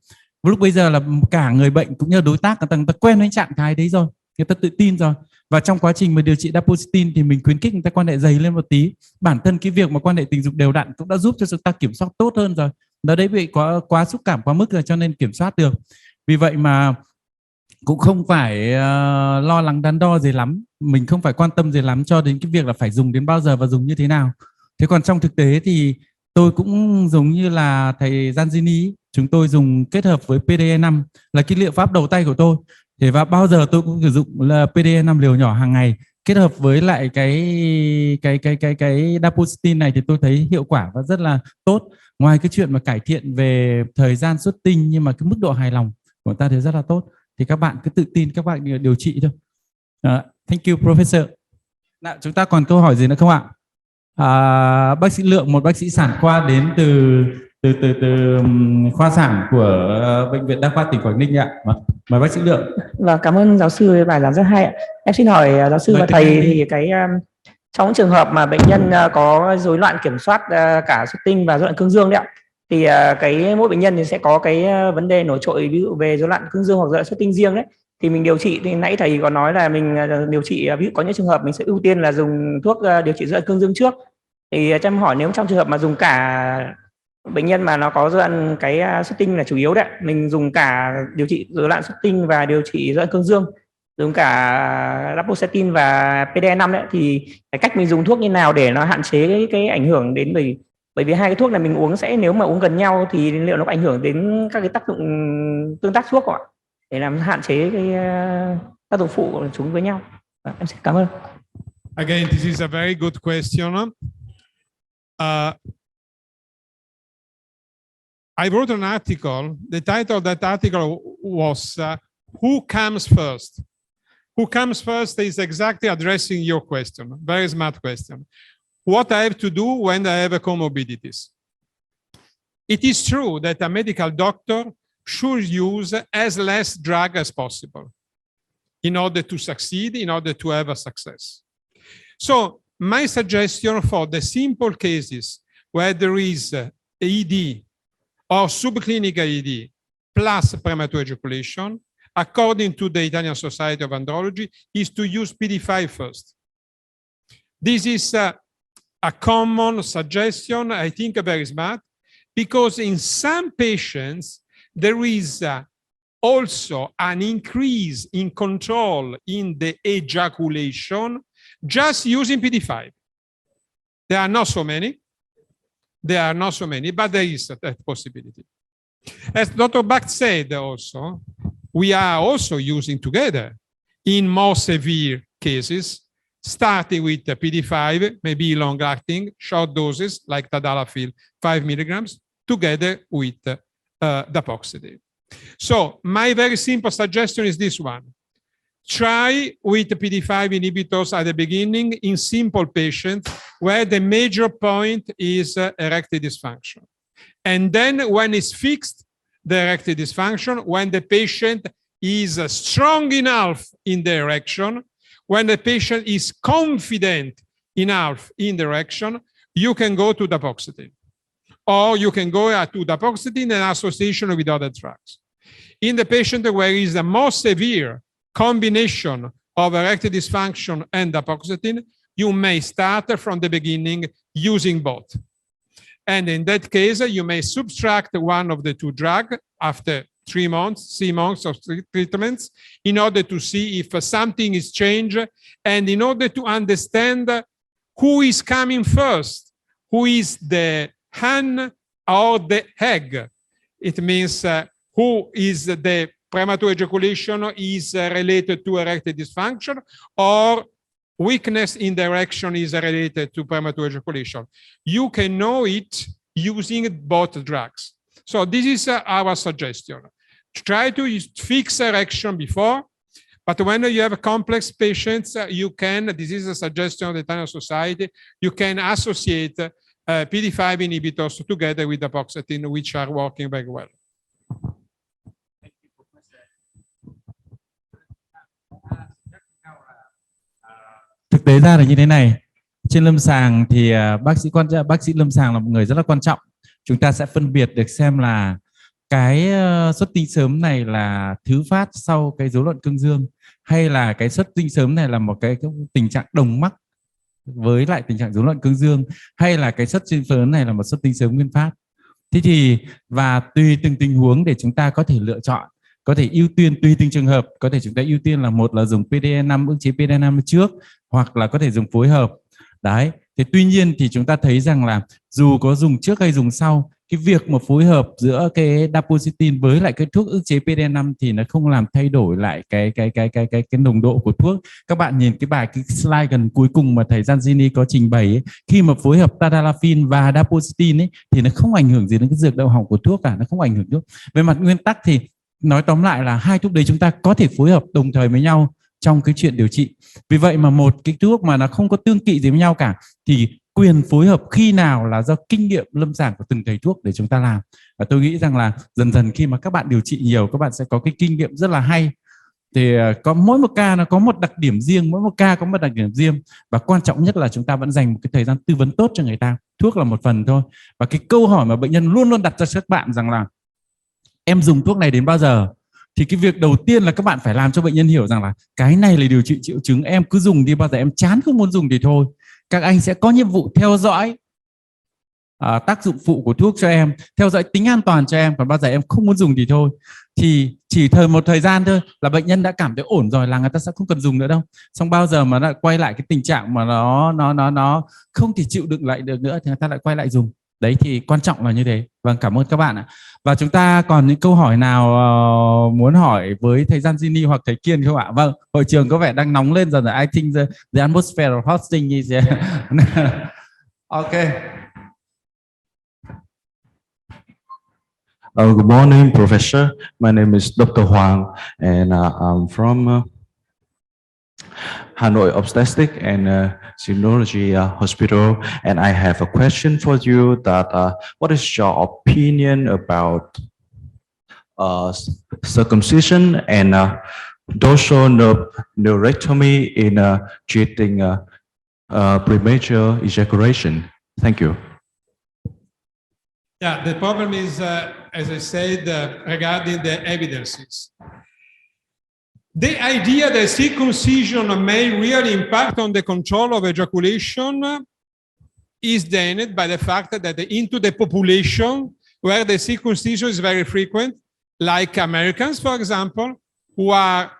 Lúc bây giờ là cả người bệnh cũng như đối tác người ta quen với trạng thái đấy rồi, người ta tự tin rồi. Và trong quá trình mà điều trị dapoxetin thì mình khuyến khích người ta quan hệ dày lên một tí. Bản thân cái việc mà quan hệ tình dục đều đặn cũng đã giúp cho chúng ta kiểm soát tốt hơn rồi. Nó đấy bị quá xúc cảm quá mức rồi cho nên kiểm soát được. Vì vậy mà cũng không phải lo lắng đắn đo gì lắm, mình không phải quan tâm gì lắm cho đến cái việc là phải dùng đến bao giờ và dùng như thế nào. Thế còn trong thực tế thì tôi cũng giống như là thầy Gianzini, chúng tôi dùng kết hợp với PDE5 là cái liệu pháp đầu tay của tôi. Thế và bao giờ tôi cũng sử dụng là PDE5 liều nhỏ hàng ngày kết hợp với lại cái dapoxetin này thì tôi thấy hiệu quả và rất là tốt. Ngoài cái chuyện mà cải thiện về thời gian xuất tinh nhưng mà cái mức độ hài lòng của ta thì rất là tốt. Thì các bạn cứ tự tin các bạn điều trị thôi. Thank you, Professor. Nào, chúng ta còn câu hỏi gì nữa không ạ? Bác sĩ Lượng, một bác sĩ sản khoa đến từ khoa sản của Bệnh viện Đa khoa tỉnh Quảng Ninh ạ. Mời bác sĩ Lượng. Và cảm ơn giáo sư về bài giảng rất hay ạ. Em xin hỏi giáo sư và thầy thì trong trường hợp mà bệnh nhân có rối loạn kiểm soát cả xuất tinh và rối loạn cương dương đấy ạ, thì mỗi bệnh nhân thì sẽ có cái vấn đề nổi trội, ví dụ về rối loạn cương dương hoặc rối loạn xuất tinh riêng đấy. Thì mình điều trị thì nãy thầy có nói là mình điều trị, ví dụ có những trường hợp mình sẽ ưu tiên là dùng thuốc điều trị rối loạn cương dương trước. Thì cho em hỏi, nếu trong trường hợp mà dùng cả bệnh nhân mà nó có rối loạn xuất tinh là chủ yếu đấy, mình dùng cả điều trị rối loạn xuất tinh và điều trị rối loạn cương dương, dùng cả dapoxetin và PDE5 đấy, thì cái cách mình dùng thuốc như nào để nó hạn chế cái ảnh hưởng đến, bởi vì hai cái thuốc này mình uống sẽ, nếu mà uống gần nhau thì liệu nó có ảnh hưởng đến các cái tác dụng tương tác thuốc không ạ, để làm hạn chế cái tác dụng phụ của chúng với nhau. Em xin cảm ơn. Again, this is a very good question. I wrote an article. The title of that article was Who Comes First? Who comes first is exactly addressing your question. Very smart question. What I have to do when I have comorbidities. It is true that a medical doctor should use as less drug as possible in order to succeed, in order to have a success. So my suggestion for the simple cases where there is ED or subclinical ED plus premature ejaculation, according to the Italian Society of Andrology, is to use PD5 first. This is a common suggestion, I think very smart, because in some patients, there is also an increase in control in the ejaculation just using PD5. There are not so many. But there is that possibility. As Dr. Bach said also, we are also using together in more severe cases, starting with PD5, maybe long-acting, short doses like tadalafil, 5 milligrams, together with dapoxetin. So my very simple suggestion is this one. Try with the PD5 inhibitors at the beginning in simple patients where the major point is erectile dysfunction. And then when it's fixed, the erectile dysfunction, when the patient is strong enough in the erection, when the patient is confident enough in the erection, you can go to dapoxetin. Or you can go to dapoxetin in association with other drugs. In the patient where is the more severe combination of erectile dysfunction and dapoxetin, you may start from the beginning using both. And in that case, you may subtract one of the two drugs after 3 months of treatments in order to see if something is changed and in order to understand who is coming first, who is the hen or the egg. It means who is the premature ejaculation is related to erectile dysfunction or weakness in the erection is related to premature ejaculation. You can know it using both drugs. So this is our suggestion. Try to fix erection before, but when you have complex patients, you can, this is a suggestion of the Italian Society, you can associate PD5 inhibitors together with apoxetine, which are working very well. Thực tế ra là như thế này. Trên lâm sàng thì bác sĩ lâm sàng là một người rất là quan trọng. Chúng ta sẽ phân biệt được xem là cái xuất tinh sớm này là thứ phát sau cái rối loạn cương dương hay là cái xuất tinh sớm này là một cái tình trạng đồng mắc với lại tình trạng rối loạn cương dương hay là cái xuất tinh sớm này là một xuất tinh sớm nguyên phát. Thế thì và tùy từng tình huống để chúng ta có thể lựa chọn, có thể ưu tiên tùy từng trường hợp, có thể chúng ta ưu tiên là một là dùng PDE5 ức chế PDE5 trước hoặc là có thể dùng phối hợp. Đấy. Thế tuy nhiên thì chúng ta thấy rằng là dù có dùng trước hay dùng sau, cái việc mà phối hợp giữa cái dapoxetine với lại cái thuốc ức chế PD5 thì nó không làm thay đổi lại cái nồng độ của thuốc. Các bạn nhìn cái slide gần cuối cùng mà thầy Zanzini có trình bày ấy, khi mà phối hợp tadalafil và dapoxetine ấy, thì nó không ảnh hưởng gì đến cái dược đậu hỏng của thuốc cả, nó không ảnh hưởng thuốc. Về mặt nguyên tắc thì nói tóm lại là hai thuốc đấy chúng ta có thể phối hợp đồng thời với nhau trong cái chuyện điều trị. Vì vậy mà một cái thuốc mà nó không có tương kỵ gì với nhau cả thì quyền phối hợp khi nào là do kinh nghiệm lâm sàng của từng thầy thuốc để chúng ta làm. Và tôi nghĩ rằng là dần dần khi mà các bạn điều trị nhiều, các bạn sẽ có cái kinh nghiệm rất là hay. Thì có mỗi một ca nó có một đặc điểm riêng, mỗi một ca có một đặc điểm riêng. Và quan trọng nhất là chúng ta vẫn dành một cái thời gian tư vấn tốt cho người ta. Thuốc là một phần thôi. Và cái câu hỏi mà bệnh nhân luôn luôn đặt ra cho các bạn rằng là em dùng thuốc này đến bao giờ? Thì cái việc đầu tiên là các bạn phải làm cho bệnh nhân hiểu rằng là cái này là điều trị triệu chứng, em cứ dùng đi, bao giờ em chán không muốn dùng thì thôi. Các anh sẽ có nhiệm vụ theo dõi tác dụng phụ của thuốc cho em, theo dõi tính an toàn cho em, còn bao giờ em không muốn dùng thì thôi. Thì chỉ một thời gian thôi là bệnh nhân đã cảm thấy ổn rồi là người ta sẽ không cần dùng nữa đâu. Xong bao giờ mà lại quay lại cái tình trạng mà nó không thể chịu đựng lại được nữa thì người ta lại quay lại dùng. Đấy thì quan trọng là như thế. Vâng, cảm ơn các bạn ạ. Và chúng ta còn những câu hỏi nào muốn hỏi với thầy Zanzini hoặc thầy Kiên không ạ? Vâng, hội trường có vẻ đang nóng lên rồi. I think the atmosphere of hosting is okay. Good morning, Professor. My name is Dr. Huang, and I'm from Hanoi Obstetrics and Gynecology Hospital. And I have a question for you that what is your opinion about circumcision and dorsal neurectomy in treating premature ejaculation? Thank you. Yeah, the problem is, as I said, regarding the evidences. The idea that circumcision may really impact on the control of ejaculation is denied by the fact that into the population where the circumcision is very frequent, like Americans, for example, who are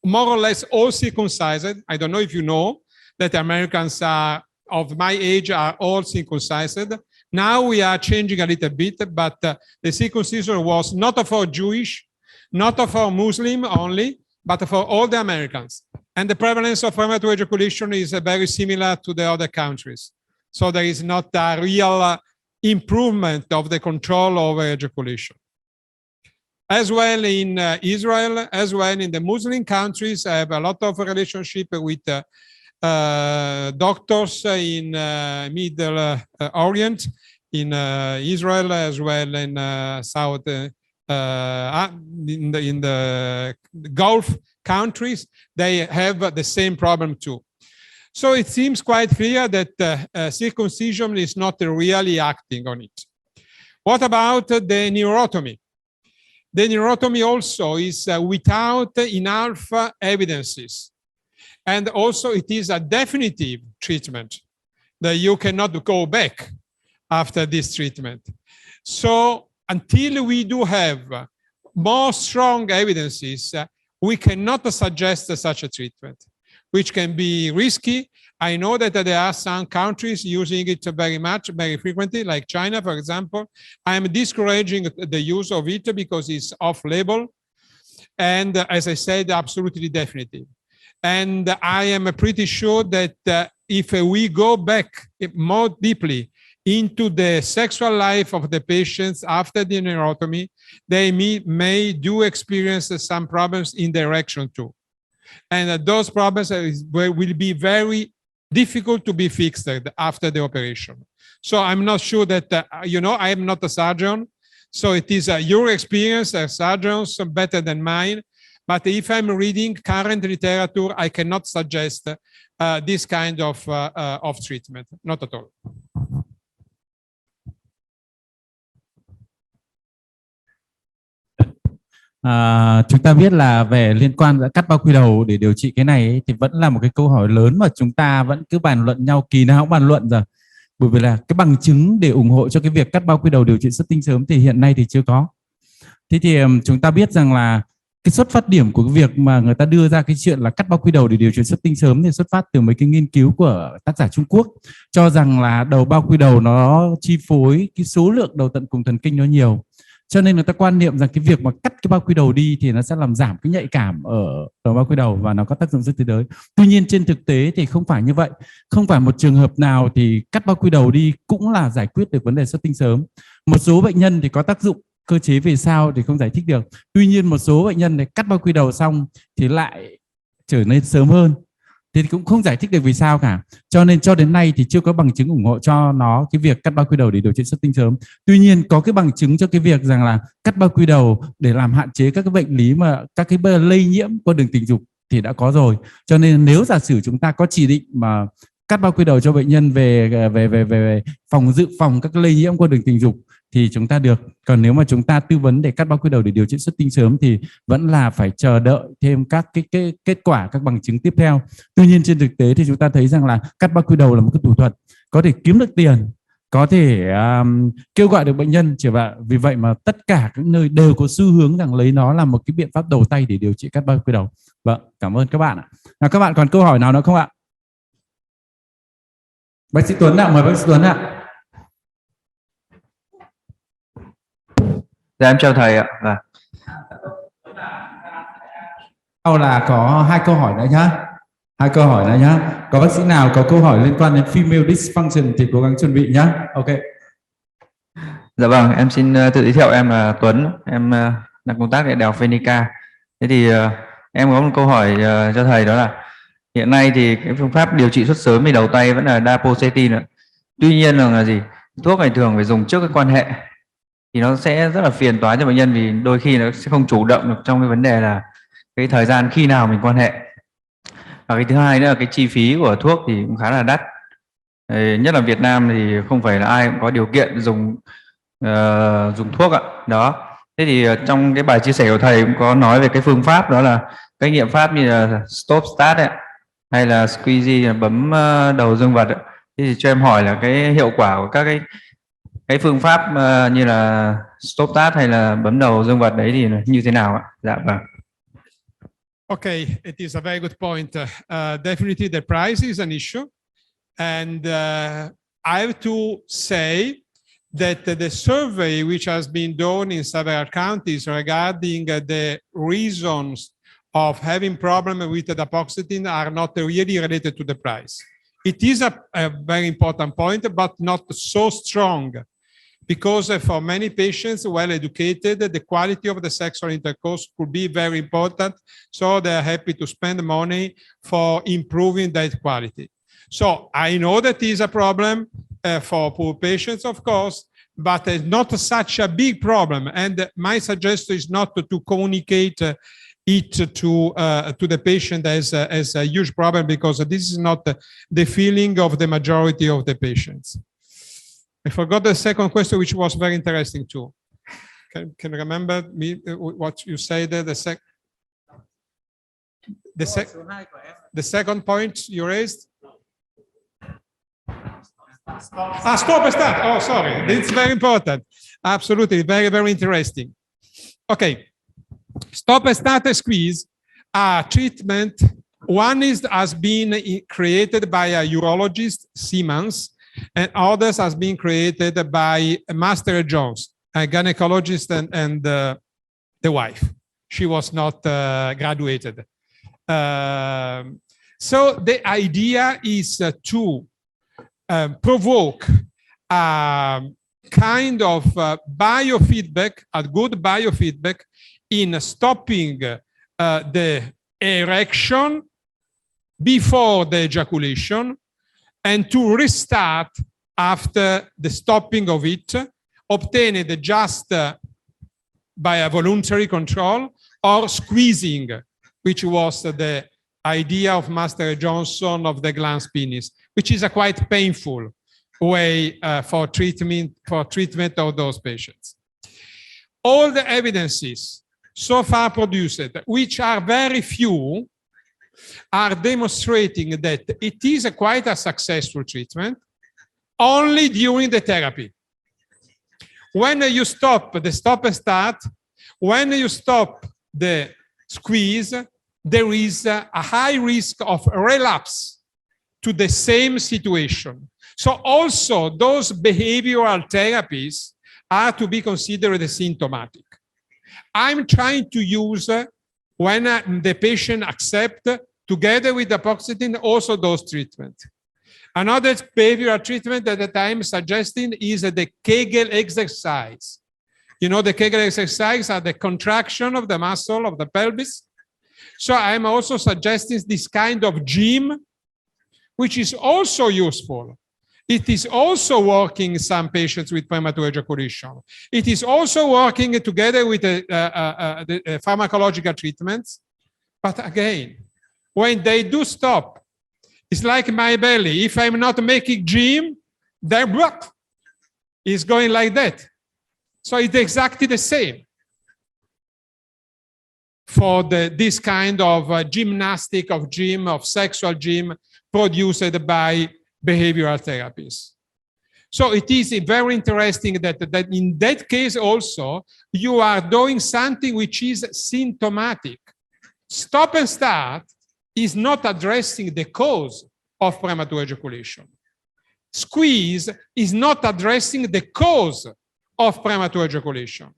more or less all circumcised. I don't know if you know that Americans are of my age are all circumcised. Now we are changing a little bit, but the circumcision was not for Jewish, not for Muslim only, but for all the Americans. And the prevalence of premature ejaculation is very similar to the other countries. So there is not a real improvement of the control over ejaculation. As well in Israel, as well in the Muslim countries, I have a lot of relationship with doctors in Middle Orient, in Israel, as well in South, in the Gulf countries. They have the same problem too. So it seems quite clear that circumcision is not really acting on it. What about the neurotomy? The neurotomy also is without enough evidences. And also it is a definitive treatment that you cannot go back after this treatment. So until we do have more strong evidences, we cannot suggest such a treatment, which can be risky. I know that there are some countries using it very frequently, like China, for example. I'm discouraging the use of it because it's off-label. And as I said, absolutely definitive. And I am pretty sure that if we go back more deeply into the sexual life of the patients after the neurotomy, they may do experience some problems in the erection too. And those problems will be very difficult to be fixed after the operation. So I'm not sure that, I am not a surgeon. So it is your experience as surgeons better than mine. But if I'm reading current literature, I cannot suggest this kind of treatment, not at all. Chúng ta biết là về liên quan giữa cắt bao quy đầu để điều trị cái này ấy, thì vẫn là một cái câu hỏi lớn mà chúng ta vẫn cứ bàn luận nhau, kỳ nào cũng bàn luận rồi. Bởi vì là cái bằng chứng để ủng hộ cho cái việc cắt bao quy đầu điều trị xuất tinh sớm thì hiện nay thì chưa có. Thế thì chúng ta biết rằng là cái xuất phát điểm của cái việc mà người ta đưa ra cái chuyện là cắt bao quy đầu để điều trị xuất tinh sớm thì xuất phát từ mấy cái nghiên cứu của tác giả Trung Quốc, cho rằng là đầu bao quy đầu nó chi phối cái số lượng đầu tận cùng thần kinh nó nhiều. Cho nên người ta quan niệm rằng cái việc mà cắt cái bao quy đầu đi thì nó sẽ làm giảm cái nhạy cảm ở đầu bao quy đầu và nó có tác dụng rất tuyệt đối. Tuy nhiên trên thực tế thì không phải như vậy. Không phải một trường hợp nào thì cắt bao quy đầu đi cũng là giải quyết được vấn đề xuất tinh sớm. Một số bệnh nhân thì có tác dụng cơ chế về sau thì không giải thích được. Tuy nhiên một số bệnh nhân này cắt bao quy đầu xong thì lại trở nên sớm hơn. Thì cũng không giải thích được vì sao cả. Cho nên cho đến nay thì chưa có bằng chứng ủng hộ cho nó cái việc cắt bao quy đầu để điều trị xuất tinh sớm. Tuy nhiên có cái bằng chứng cho cái việc rằng là cắt bao quy đầu để làm hạn chế các cái bệnh lý mà các cái lây nhiễm qua đường tình dục thì đã có rồi. Cho nên nếu giả sử chúng ta có chỉ định mà cắt bao quy đầu cho bệnh nhân về dự phòng các cái lây nhiễm qua đường tình dục thì chúng ta được. Còn nếu mà chúng ta tư vấn để cắt bao quy đầu để điều trị xuất tinh sớm thì vẫn là phải chờ đợi thêm các cái kết quả, các bằng chứng tiếp theo. Tuy nhiên trên thực tế thì chúng ta thấy rằng là cắt bao quy đầu là một cái thủ thuật có thể kiếm được tiền, có thể kêu gọi được bệnh nhân. Vì vậy mà tất cả các nơi đều có xu hướng rằng lấy nó là một cái biện pháp đầu tay để điều trị cắt bao quy đầu. Vâng, cảm ơn các bạn ạ. Các bạn còn câu hỏi nào nữa không ạ? Bác sĩ Tuấn ạ, mời bác sĩ Tuấn ạ. Dạ em chào thầy ạ. Sau là có 2 câu hỏi nữa nhá. 2 câu hỏi nữa nhá. Có bác sĩ nào có câu hỏi liên quan đến female dysfunction thì cố gắng chuẩn bị nhá. Ok. Dạ vâng, em xin tự giới thiệu, em là Tuấn, em đang công tác tại Đại học Phenica. Thế thì em có một câu hỏi cho thầy, đó là hiện nay thì cái phương pháp điều trị xuất sớm thì đầu tay vẫn là dapoxetin ạ. Tuy nhiên là gì? Thuốc này thường phải dùng trước cái quan hệ thì nó sẽ rất là phiền toái cho bệnh nhân, vì đôi khi nó sẽ không chủ động được trong cái vấn đề là cái thời gian khi nào mình quan hệ. Và cái thứ hai nữa là cái chi phí của thuốc thì cũng khá là đắt. Nhất là Việt Nam thì không phải là ai cũng có điều kiện dùng thuốc ạ. Đó. Thế thì trong cái bài chia sẻ của thầy cũng có nói về cái phương pháp, đó là cái nghiệm pháp như là stop start ấy, hay là squeeze, bấm đầu dương vật ấy. Thế thì cho em hỏi là cái hiệu quả của các cái phương pháp như là stop start hay là bấm đầu dương vật đấy thì như thế nào ạ? Dạ vâng. Okay, it is a very good point. Definitely the price is an issue. And I have to say that the survey which has been done in several countries regarding the reasons of having problem with the dapoxetin are not really related to the price. It is a very important point, but not so strong, because for many patients, well educated, the quality of the sexual intercourse could be very important. So they're happy to spend money for improving that quality. So I know that is a problem for poor patients, of course, but it's not such a big problem. And my suggestion is not to communicate it to the patient as a huge problem, because this is not the feeling of the majority of the patients. I forgot the second question, which was very interesting too. Can you remember me what you said there? the second point you raised. Stop and start. Oh, sorry. It's very important. Absolutely. Very, very interesting. Okay. Stop and start and squeeze are treatment. One has been created by a urologist, Siemens, and others has been created by Master Jones, a gynecologist and the wife. She was not graduated. So the idea is to provoke a kind of biofeedback, a good biofeedback in stopping the erection before the ejaculation and to restart after the stopping of it, obtained just by a voluntary control or squeezing, which was the idea of Master Johnson of the glans penis, which is a quite painful way for treatment of those patients. All the evidences so far produced, which are very few, are demonstrating that it is quite a successful treatment only during the therapy. When you stop the stop and start, when you stop the squeeze, there is a high risk of relapse to the same situation. So also those behavioral therapies are to be considered symptomatic. I'm trying to use, when the patient accepts, together with the paroxetine, also those treatments. Another behavioral treatment that I'm suggesting is the Kegel exercise. You know, the Kegel exercise are the contraction of the muscle of the pelvis. So I'm also suggesting this kind of gym, which is also useful. It is also working in some patients with premature ejaculation. It is also working together with the pharmacological treatments. But again, when they do stop, it's like my belly. If I'm not making gym, then what? It's going like that. So it's exactly the same for this kind of gymnastic of gym, of sexual gym produced by behavioral therapies. So it is very interesting that in that case also, you are doing something which is symptomatic. Stop and start is not addressing the cause of premature ejaculation. Squeeze is not addressing the cause of premature ejaculation.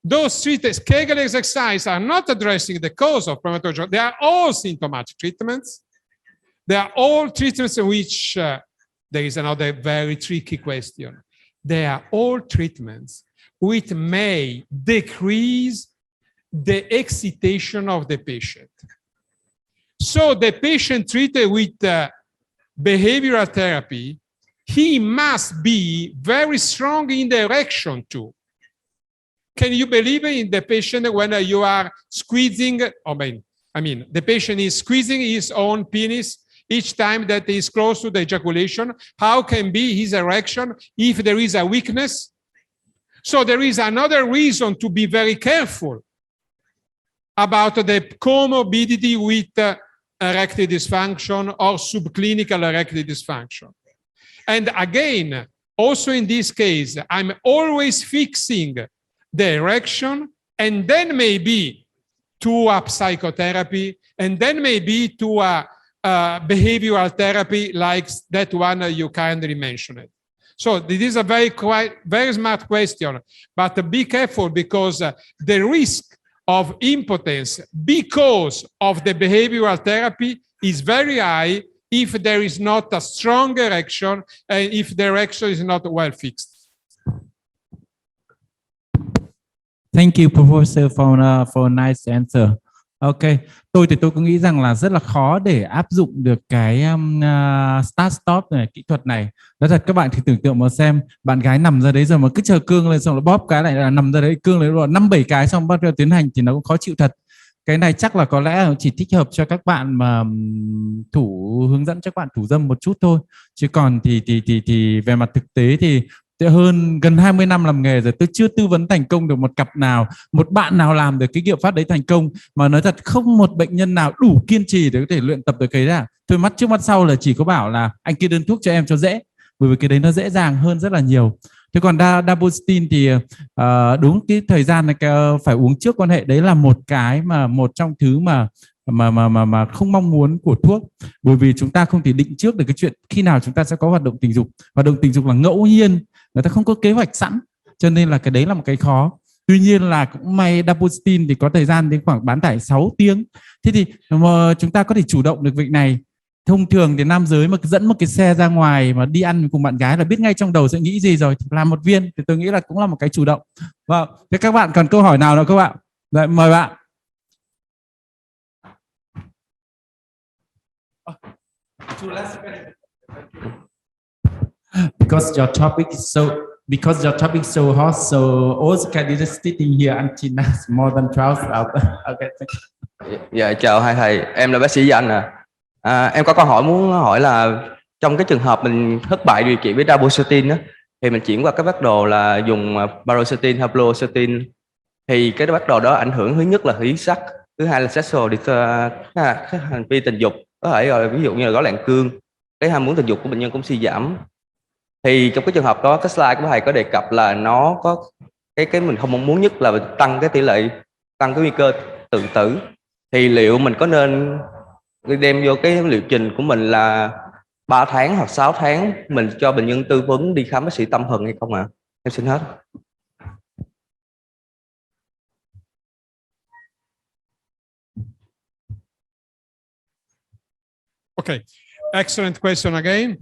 Those treatments, Kegel exercise, are not addressing the cause of premature ejaculation. They are all symptomatic treatments. They are all treatments in which there is another very tricky question. They are all treatments which may decrease the excitation of the patient. So the patient treated with behavioral therapy, he must be very strong in the erection too. Can you believe in the patient when you are squeezing? I mean, the patient is squeezing his own penis each time that he is close to the ejaculation. How can be his erection if there is a weakness? So there is another reason to be very careful about the comorbidity with erectile dysfunction or subclinical erectile dysfunction. And again, also in this case, I'm always fixing the erection and then maybe to a psychotherapy and then maybe to a behavioral therapy like that one you kindly mentioned. So this is a very smart question, but be careful because the risk of impotence because of the behavioral therapy is very high if there is not a strong erection and if the erection is not well fixed. Thank you, Professor, for a nice answer. Ok, tôi cũng nghĩ rằng là rất là khó để áp dụng được cái start stop này, kỹ thuật này. Nói thật các bạn thì tưởng tượng mà xem, bạn gái nằm ra đấy rồi mà cứ chờ cương lên xong rồi bóp cái lại là nằm ra đấy cương lên rồi 5-7 cái xong bắt đầu tiến hành thì nó cũng khó chịu thật. Cái này chắc là có lẽ chỉ thích hợp cho các bạn mà hướng dẫn cho các bạn thủ dâm một chút thôi. Chứ còn thì về mặt thực tế thì hơn gần 20 năm làm nghề rồi, tôi chưa tư vấn thành công được một cặp nào, một bạn nào làm được cái liệu pháp đấy thành công. Mà nói thật không một bệnh nhân nào đủ kiên trì để có thể luyện tập được cái đấy. Thôi mắt trước mắt sau là chỉ có bảo là anh kia đơn thuốc cho em cho dễ, bởi vì cái đấy nó dễ dàng hơn rất là nhiều. Thế còn Dabocytin thì đúng cái thời gian này phải uống trước quan hệ, đấy là một cái mà một trong thứ mà không mong muốn của thuốc, bởi vì chúng ta không thể định trước được cái chuyện khi nào chúng ta sẽ có hoạt động tình dục. Hoạt động tình dục là ngẫu nhiên, người ta không có kế hoạch sẵn, cho nên là cái đấy là một cái khó. Tuy nhiên là cũng may Dabocytin thì có thời gian đến khoảng bán tải 6 tiếng. Thế thì mà chúng ta có thể chủ động được việc này. Thông thường thì nam giới mà dẫn một cái xe ra ngoài mà đi ăn cùng bạn gái là biết ngay trong đầu sẽ nghĩ gì rồi, thì làm một viên thì tôi nghĩ là cũng là một cái chủ động. Vâng, thế các bạn còn câu hỏi nào nữa các bạn? Đấy, mời bạn. Because your topic is so hot, so all the candidates sitting here until now is more than 12 hours. Okay. Dạ chào hai thầy, em là bác sĩ Danh em có câu hỏi muốn hỏi là trong cái trường hợp mình thất bại điều trị với Dabocytin thì mình chuyển qua cái phác đồ là dùng Paroxetine hay Fluoxetine, thì cái phác đồ đó ảnh hưởng thứ nhất là huyết sắc, thứ hai là sexual cái hành vi tình dục, có thể gọi là ví dụ như là rối loạn cương, cái ham muốn tình dục của bệnh nhân cũng suy giảm. Thì trong cái trường hợp đó, cái slide của thầy có đề cập là nó có cái mình không mong muốn nhất là tăng cái tỷ lệ, tăng cái nguy cơ tự tử, thì liệu mình có nên đem vô cái liệu trình của mình là 3 tháng hoặc 6 tháng mình cho bệnh nhân tư vấn đi khám bác sĩ tâm thần hay không ạ? Em xin hết. Okay, excellent question again.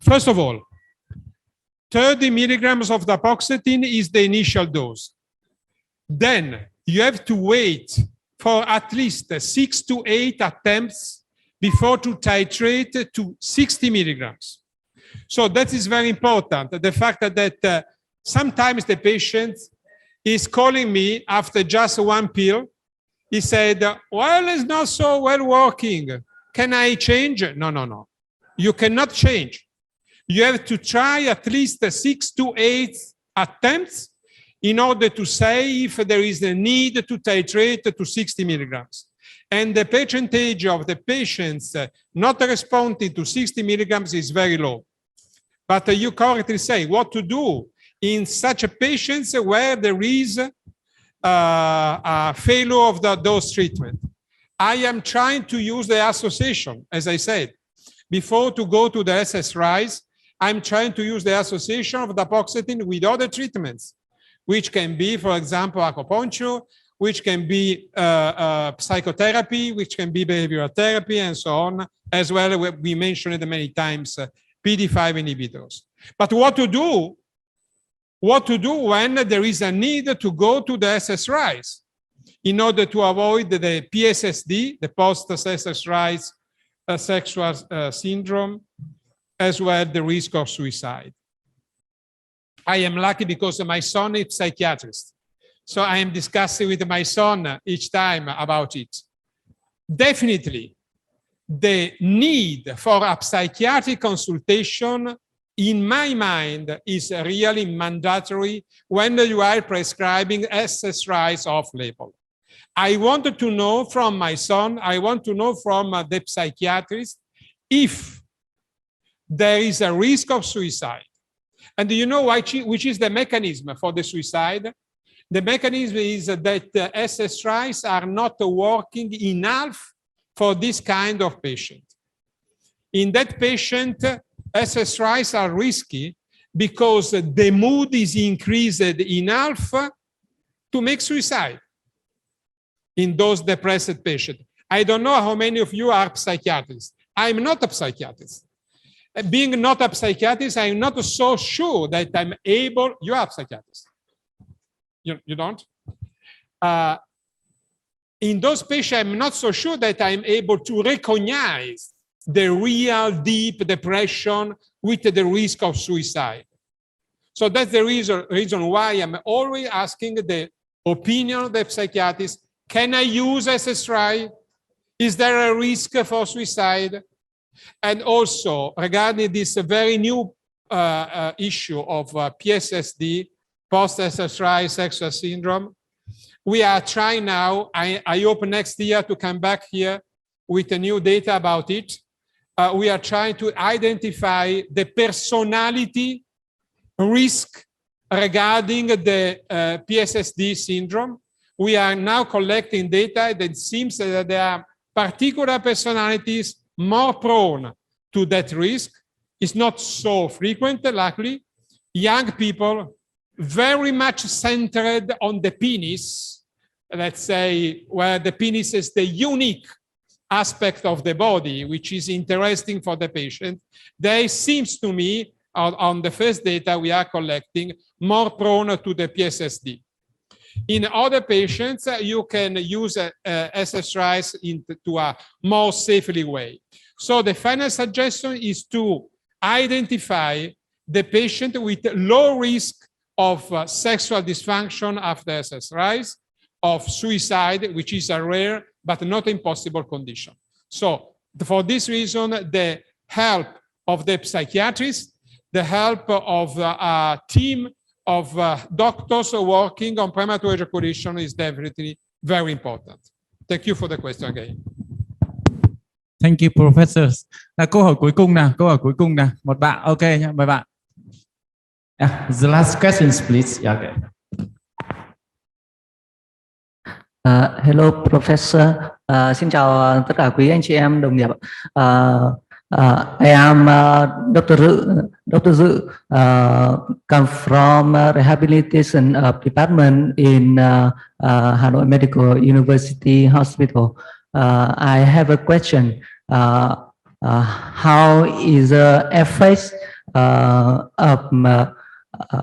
First of all, 30 milligrams of Dabocytin is the initial dose. Then you have to wait for at least 6 to 8 attempts before to titrate to 60 milligrams. So that is very important. The fact that sometimes the patient is calling me after just one pill. He said, well, it's not so well working. Can I change? No. You cannot change. You have to try at least 6 to 8 attempts in order to say if there is a need to titrate to 60 milligrams. And the percentage of the patients not responding to 60 milligrams is very low. But you correctly say what to do in such a patients where there is a failure of the dose treatment. I am trying to use the association, as I said. Before to go to the SSRIs, I'm trying to use the association of Dabocytin with other treatments, which can be, for example, acupuncture, which can be psychotherapy, which can be behavioral therapy, and so on, as well. We mentioned it many times, PD5 inhibitors. But what to do? What to do when there is a need to go to the SSRIs in order to avoid the PSSD, the post-SSRIs sexual syndrome, as well the risk of suicide. I am lucky because my son is a psychiatrist. So I am discussing with my son each time about it. Definitely, the need for a psychiatric consultation, in my mind, is really mandatory when you are prescribing SSRIs off-label. I wanted to know from my son, I want to know from the psychiatrist if there is a risk of suicide. And do you know which is the mechanism for the suicide? The mechanism is that SSRIs are not working enough for this kind of patient. In that patient, SSRIs are risky because the mood is increased enough to make suicide in those depressed patients. I don't know how many of you are psychiatrists. I'm not a psychiatrist. Being not a psychiatrist, I'm not so sure that I'm able. You are a psychiatrist. You don't? In those patients, I'm not so sure that I'm able to recognize the real deep depression with the risk of suicide. So that's the reason why I'm always asking the opinion of the psychiatrist. Can I use SSRI? Is there a risk for suicide? And also regarding this very new issue of PSSD, post-SSRI sexual syndrome, we are trying now, I hope next year to come back here with a new data about it. We are trying to identify the personality risk regarding the PSSD syndrome. We are now collecting data that seems that there are particular personalities more prone to that risk. It's not so frequent, luckily. Young people, very much centered on the penis, let's say, where the penis is the unique aspect of the body, which is interesting for the patient. They seems to me, on the first data we are collecting, more prone to the PSSD. In other patients, you can use SSRIs into a more safely way. So the final suggestion is to identify the patient with low risk of sexual dysfunction after SSRIs, of suicide, which is a rare but not impossible condition. So for this reason, the help of the psychiatrist, the help of a team of doctors working on premature ejaculation is definitely very important. Thank you for the question again. Thank you, professors. Là câu hỏi cuối cùng nào, một bạn, ok nhá, mời bạn. Yeah, the last questions, please. Yeah, okay. Hello, Professor. Xin chào tất cả quý anh chị em đồng nghiệp. I am Dr. Dự, come from rehabilitation department in Hanoi Medical University Hospital. I have a question. How is the effect of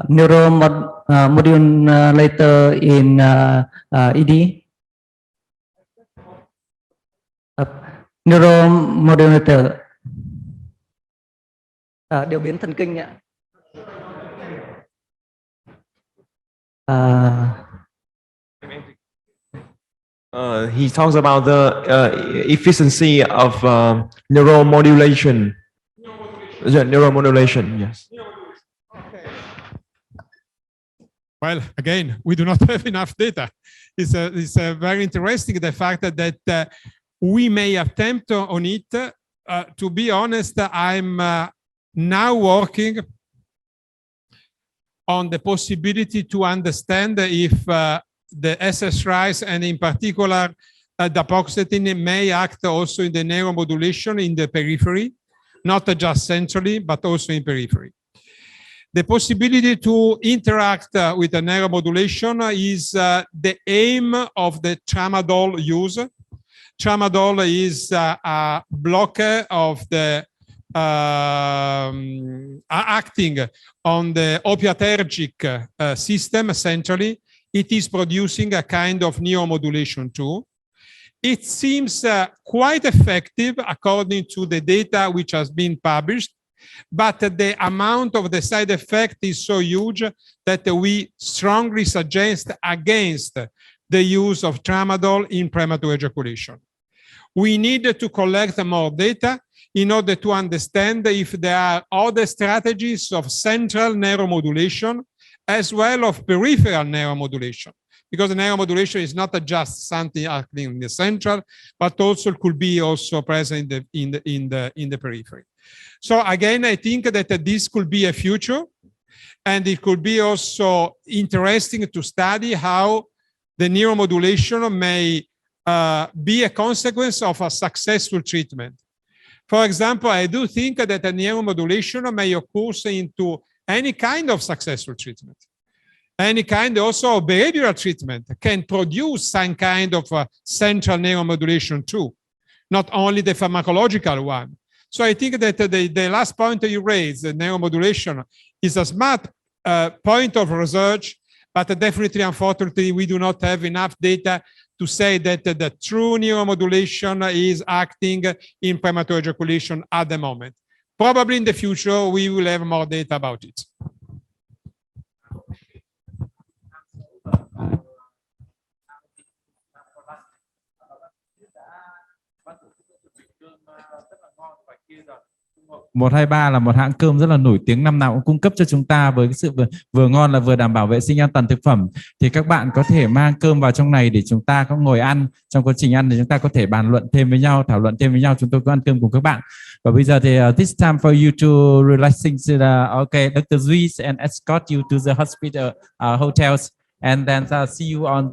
neuromodulator in ED? Neuromodulator. Điều biến thần kinh ạ. He talks about the efficiency of neuromodulation. Neuromodulation, yes. Okay. Well, again, we do not have enough data. It's very interesting, the fact that we may attempt on it. To be honest, I'm now working on the possibility to understand if the SSRIs, and in particular dapagliflozin, may act also in the neuromodulation in the periphery, not just centrally, but also in periphery. The possibility to interact with the neuromodulation is the aim of the tramadol use. Tramadol is a blocker of the acting on the opiatergic system centrally. It is producing a kind of neuromodulation too. It seems quite effective according to the data which has been published, but the amount of the side effect is so huge that we strongly suggest against the use of tramadol in premature ejaculation. We need to collect more data in order to understand if there are other strategies of central neuromodulation as well as peripheral neuromodulation, because the neuromodulation is not just something acting in the central, but also could be also present in the periphery. So again, I think that this could be a future, and it could be also interesting to study how the neuromodulation may be a consequence of a successful treatment. For example, I do think that the neuromodulation may occur into any kind of successful treatment. Any kind also of behavioral treatment can produce some kind of central neuromodulation too, not only the pharmacological one. So I think that the last point that you raised, the neuromodulation, is a smart point of research, but definitely, unfortunately, we do not have enough data to say that the true neuromodulation is acting in premature ejaculation at the moment. Probably in the future, we will have more data about it. 123 là một hãng cơm rất là nổi tiếng, năm nào cũng cung cấp cho chúng ta với cái sự vừa ngon là vừa đảm bảo vệ sinh an toàn thực phẩm. Thì các bạn có thể mang cơm vào trong này để chúng ta có ngồi ăn, trong quá trình ăn thì chúng ta có thể bàn luận thêm với nhau, thảo luận thêm với nhau, chúng tôi có ăn cơm cùng các bạn. Và bây giờ thì this time for you to relaxing, okay, Dr. Duy and escort you to the hospital hotels and then see you on